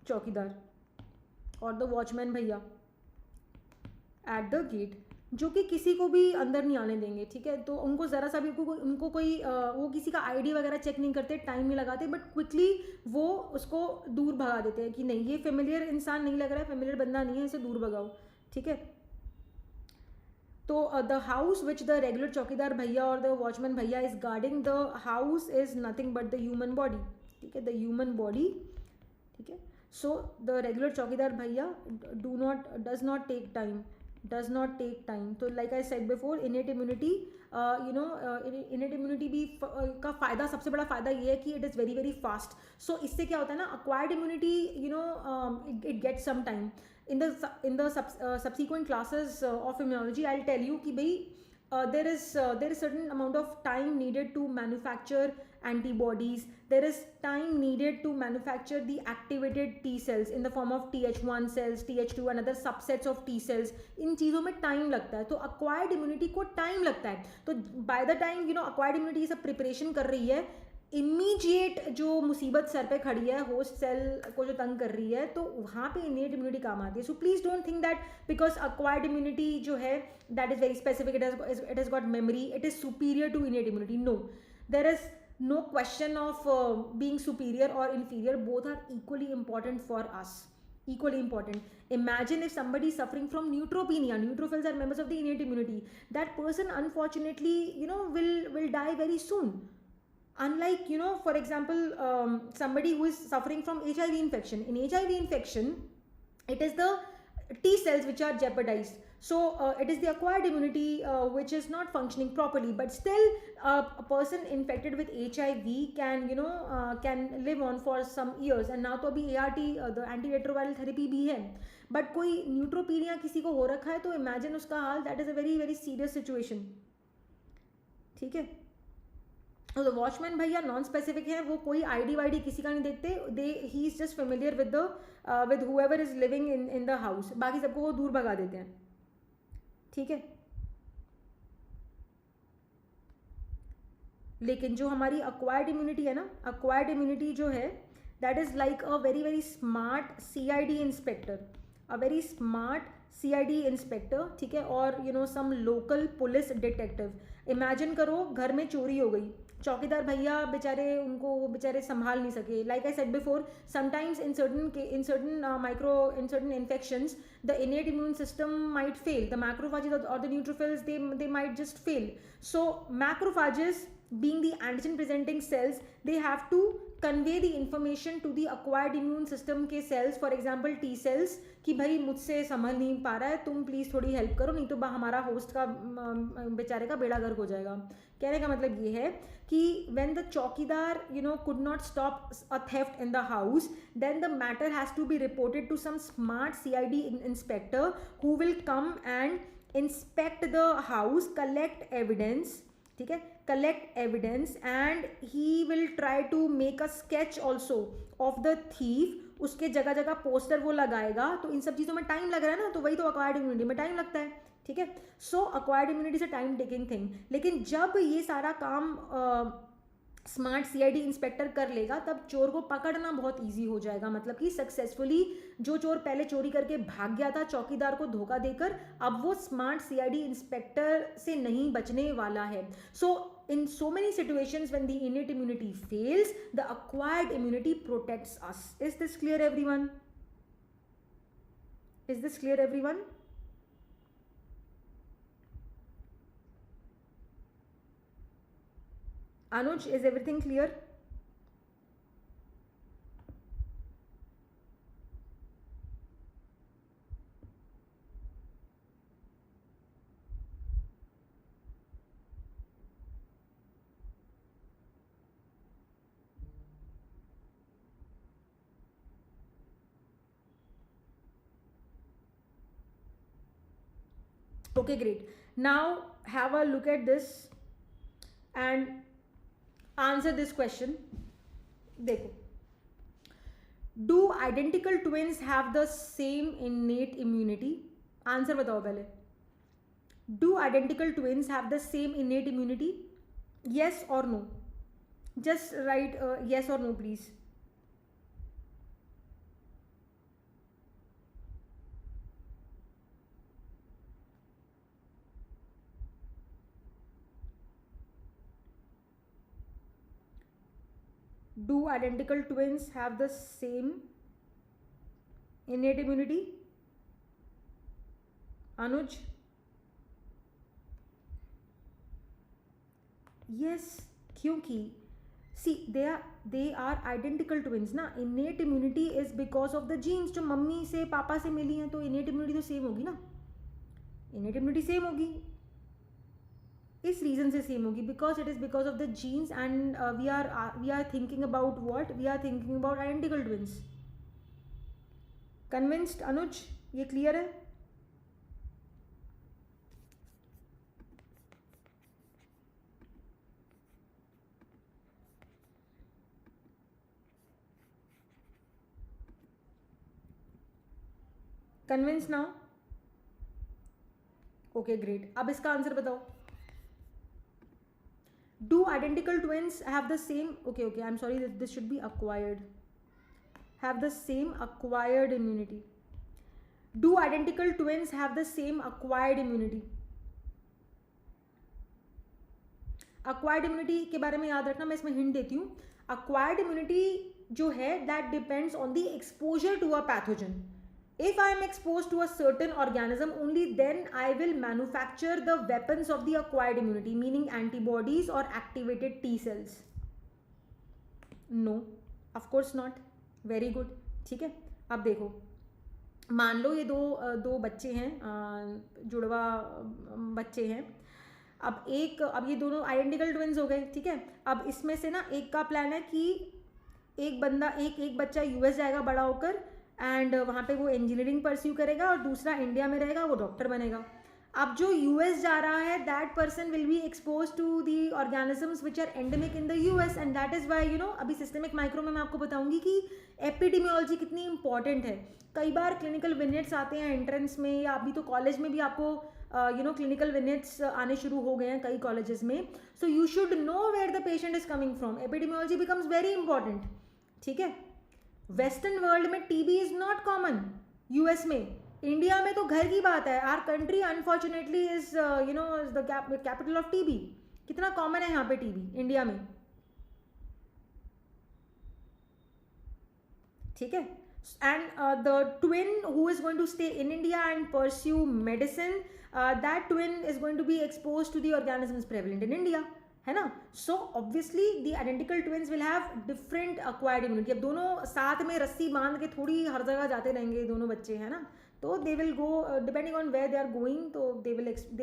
चौकीदार, और द वॉचमैन भैया एट द गेट, जो कि किसी को भी अंदर नहीं आने देंगे. ठीक है. तो उनको ज़रा सा भी उनको कोई वो किसी का आईडी वगैरह चेक नहीं करते, टाइम नहीं लगाते, बट क्विकली वो उसको दूर भगा देते हैं कि नहीं, ये फेमिलियर इंसान नहीं लग रहा है, फेमिलियर बंदा नहीं है, इसे दूर भगाओ. ठीक है. तो the house which the regular चौकीदार भैया और द वॉचमैन भैया is guarding, the house is nothing but the human body. ठीक है. The human body. ठीक है. सो द रेगुलर चौकीदार भैया does not take time. तो like I said before, innate immunity, innate immunity भी का फ़ायदा, सबसे बड़ा फ़ायदा ये है कि it is very very fast. So इससे क्या होता है ना, acquired immunity, it gets some time. In the subsequent classes of immunology, I'll tell you कि भाई there is certain amount of time needed to manufacture antibodies. There is time needed to manufacture the activated T cells in the form of Th1 cells, Th2 and other subsets of T cells. इन चीज़ों में time लगता है. तो acquired immunity को time लगता है. तो by the time acquired immunity सब प्रिपरेशन कर रही है, इमीडिएट जो मुसीबत सर पे खड़ी है, होस्ट सेल को जो तंग कर रही है, तो वहाँ पे इनेट इम्यूनिटी काम आती है. So please don't think that because acquired immunity जो है that is very specific, it has got memory, it is superior to innate immunity. No, there is no question of being superior or inferior. Both are equally important for us, equally important. Imagine if somebody is suffering from neutropenia. Neutrophils are members of the innate immunity. That person unfortunately, will die very soon. Unlike, for example, somebody who is suffering from HIV infection. In HIV infection, it is the T cells which are jeopardized. So it is the acquired immunity which is not functioning properly, but still a person infected with HIV can can live on for some years. And now तो अभी ART the antiretroviral therapy भी है, but कोई neutropenia किसी को हो रखा है तो imagine उसका हाल, that is a very very serious situation. ठीक है. तो वॉचमैन भैया नॉन स्पेसिफिक है, वो कोई आईडी वाईडी किसी का नहीं देखते. He is just familiar with whoever is living in the house. बाकी सबको वो दूर भगा देते हैं. ठीक है. लेकिन जो हमारी अक्वायर्ड इम्यूनिटी है ना, अक्वायर्ड इम्यूनिटी जो है that is like a very very smart CID inspector, a very smart CID inspector. ठीक है. और some local police detective. Imagine करो घर में चोरी हो गई, चौकीदार भैया बेचारे संभाल नहीं सके. Like I said before, sometimes in certain infections the innate immune system might fail. The macrophages or the neutrophils, they might just fail. So macrophages, being the antigen presenting cells, they have to convey the information to the acquired immune system के cells, for example T cells, कि भाई मुझसे संभल नहीं पा रहा है, तुम please थोड़ी हेल्प करो, नहीं तो हमारा होस्ट का बेचारे का बेड़ा गर्क हो जाएगा. कहने का मतलब ये है कि when the चौकीदार could not stop a theft in the house, then the matter has to be reported to some smart CID inspector who will come and inspect the house, collect evidence. ठीक है. collect evidence and he will try to make a sketch also of the thief. उसके जगह जगह poster वो लगाएगा. तो इन सब चीज़ों में टाइम लग रहा है ना, तो वही तो अक्वायर्ड इम्यूनिटी में टाइम लगता है. ठीक है. सो अक्वायर्ड इम्यूनिटी से टाइम टेकिंग थिंग. लेकिन जब ये सारा काम स्मार्ट CID इंस्पेक्टर कर लेगा, तब चोर को पकड़ना बहुत इजी हो जाएगा. मतलब कि सक्सेसफुली जो चोर पहले चोरी करके भाग गया था चौकीदार को धोखा देकर, अब वो स्मार्ट CID इंस्पेक्टर से नहीं बचने वाला है. सो in so many situations when the innate immunity fails, the acquired immunity protects us. Is this clear everyone? Is this clear everyone? Anuj, is everything clear? Okay, great. Now have a look at this and answer this question. देखो, do identical twins have the same innate immunity? Answer बताओ पहले. Do identical twins have the same innate immunity? Yes or no? Just write yes or no, please. Do identical twins have the same innate immunity? Anuj? Yes, क्योंकि see they are identical twins ना. innate immunity is because of the genes जो mummy से पापा से मिली हैं, तो innate immunity तो same होगी ना. innate immunity सेम होगी, इस रीजन से सेम होगी, because it is because of the genes. And we are thinking about what? We are thinking about identical twins. Convinced Anuj? ये क्लियर है? Convince now? Okay great. अब इसका आंसर बताओ. Do identical twins have the same, okay, I'm sorry, this should be acquired, have the same acquired immunity? Do identical twins have the same acquired immunity? Acquired immunity के बारे में याद रखना, मैं इसमें हिंट देती हूँ. Acquired immunity जो है that depends on the exposure to a pathogen. If I am exposed to a certain organism, only then I will manufacture the weapons of the acquired immunity, meaning antibodies or activated T cells. No, of course not. Very good. ठीक है, अब देखो, मान लो ये दो बच्चे हैं, जुड़वा बच्चे हैं. अब ये दोनों आइडेंटिकल ट्विंस हो गए. ठीक है, अब इसमें से ना एक का प्लान है कि एक बच्चा यूएस जाएगा बड़ा होकर, एंड वहाँ पे वो इंजीनियरिंग परस्यू करेगा, और दूसरा इंडिया में रहेगा, वो डॉक्टर बनेगा. अब जो यूएस जा रहा है, that person will be expose to the organisms which are endemic in the US, and that is why अभी सिस्टमिक माइक्रो में मैं आपको बताऊंगी कि एपिडेमियोलॉजी कितनी इंपॉर्टेंट है. कई बार क्लिनिकल विनेट्स आते हैं एंट्रेंस में, या अभी तो कॉलेज में भी आपको क्लिनिकल विनेट्स आने शुरू हो गए हैं कई कॉलेजेस में. So you should know where the patient is coming from. Epidemiology becomes very important. ठीक है, वेस्टर्न वर्ल्ड में TB is not common. US में, इंडिया में तो घर की बात है. Our country unfortunately is the capital of TB. कितना कॉमन है यहाँ पे टीबी इंडिया में. ठीक है, and the twin who is going to stay in India and pursue medicine, that twin is going to be exposed to the organisms prevalent in India, है ना. So obviously the identical twins will have different acquired immunity. अब दोनों साथ में रस्सी बांध के थोड़ी हर जगह जाते रहेंगे दोनों बच्चे, है ना. तो they will go depending on where they are going, तो they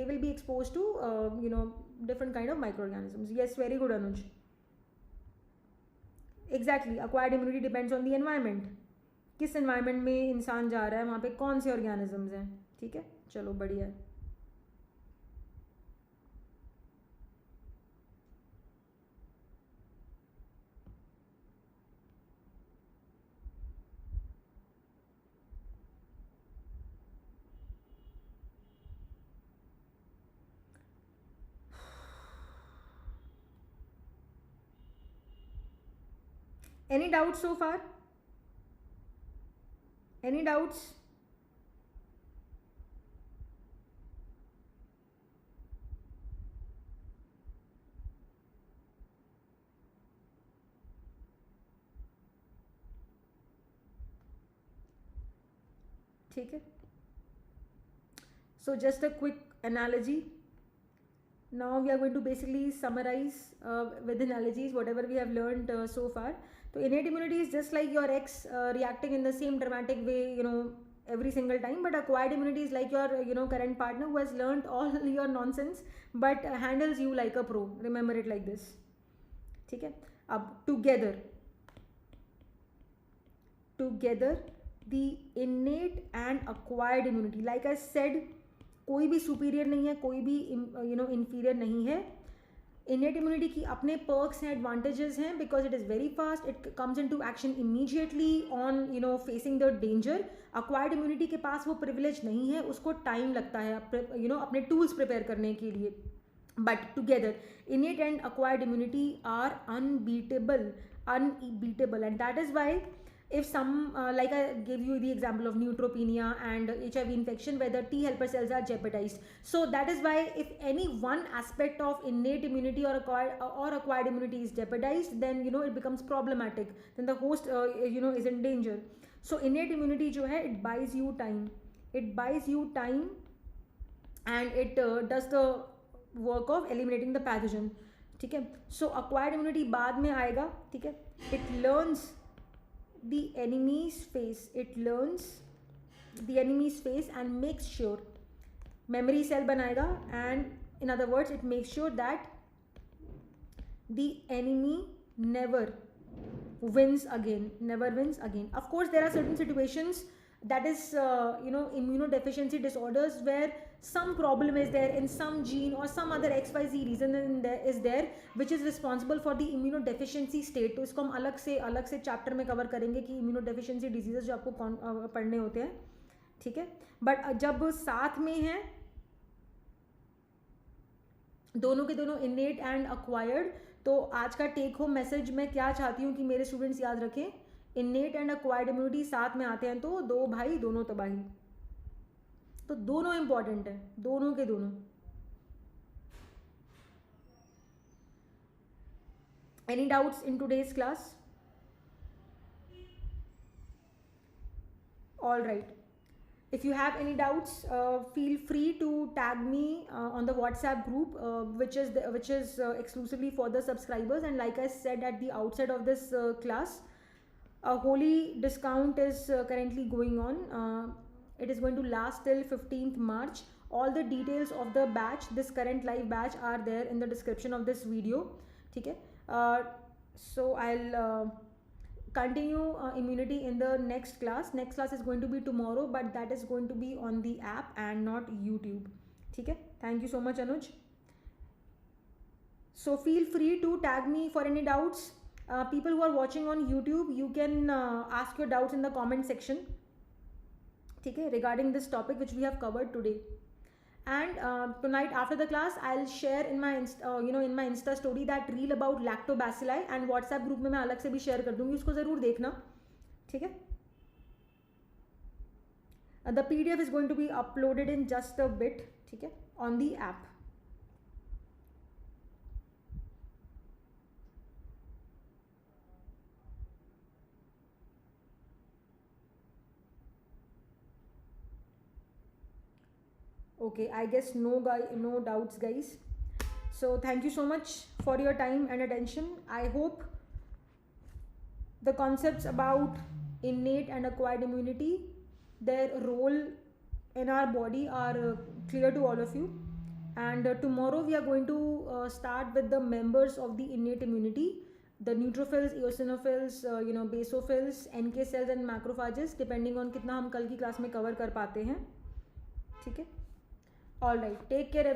will be exposed to different kind of microorganisms. Yes, very good Anuj. Exactly, acquired immunity depends on the environment. किस एनवायरनमेंट में इंसान जा रहा है, वहाँ पे कौन से ऑर्गेनिजम्स हैं. ठीक है, चलो बढ़िया है. Any doubts so far? Any doubts? ठीक है, so just a quick analogy. Now we are going to basically summarize with analogies whatever we have learned so far. So innate immunity is just like your ex reacting in the same dramatic way, every single time. But acquired immunity is like your, current partner who has learned all your nonsense but handles you like a pro. Remember it like this. ठीक है, अब together the innate and acquired immunity, like I said, कोई भी superior नहीं है, कोई भी inferior नहीं है. Innate immunity की अपने perks हैं, advantages हैं, because it is very fast, it comes into action immediately on facing the danger. Acquired immunity के पास वो privilege नहीं है, उसको time लगता है अपने tools prepare करने के लिए. But together innate and acquired immunity are unbeatable, and that is why if some like I gave you the example of neutropenia and HIV infection where the T helper cells are jeopardized. So that is why if any one aspect of innate immunity or acquired immunity is jeopardized, then it becomes problematic, then the host is in danger. So innate immunity जो है, it buys you time, and it does the work of eliminating the pathogen. ठीक है, so acquired immunity बाद में आएगा. ठीक है, it learns the enemy's face, and makes sure memory cell बनाएगा, and in other words it makes sure that the enemy never wins again. Of course there are certain situations, that is immunodeficiency disorders, where some problem is there in some gene or some other XYZ reason is there which is responsible for the immunodeficiency state. तो इसको हम अलग से chapter में cover करेंगे कि immunodeficiency diseases जो आपको पढ़ने होते हैं. ठीक है, बट जब साथ में है दोनों के दोनों innate and acquired. तो आज का टेक होम मैसेज मैं क्या चाहती हूँ कि मेरे स्टूडेंट्स याद रखें, innate and acquired immunity साथ में आते हैं तो दो भाई दोनों तबाही. तो दोनों इंपॉर्टेंट है, दोनों के दोनों. Any doubts in today's class? All right. If you have any doubts, feel free to tag me on the WhatsApp group, which is exclusively for the subscribers. And like I said at the outset of this class, a Holi discount is currently going on. It is going to last till 15th March. All the details of the batch, this current live batch, are there in the description of this video. Okay. So I'll continue immunity in the next class. Next class is going to be tomorrow, but that is going to be on the app and not YouTube. Okay. Thank you so much, Anuj. So feel free to tag me for any doubts. People who are watching on YouTube, you can ask your doubts in the comment section, okay, regarding this topic which we have covered today. And tonight after the class, I'll share in my in my Insta story that reel about lactobacilli, and WhatsApp group में मैं अलग से भी share कर दूँगी, उसको ज़रूर देखना, ठीक है? The PDF is going to be uploaded in just a bit, ठीक है, on the app. Okay, I guess no doubts, guys. So thank you so much for your time and attention. I hope the concepts about innate and acquired immunity, their role in our body, are clear to all of you. And tomorrow we are going to start with the members of the innate immunity, the neutrophils, eosinophils, basophils, NK cells and macrophages, depending on कितना हम कल की class में cover कर पाते हैं, ठीक है? All right, take care everyone.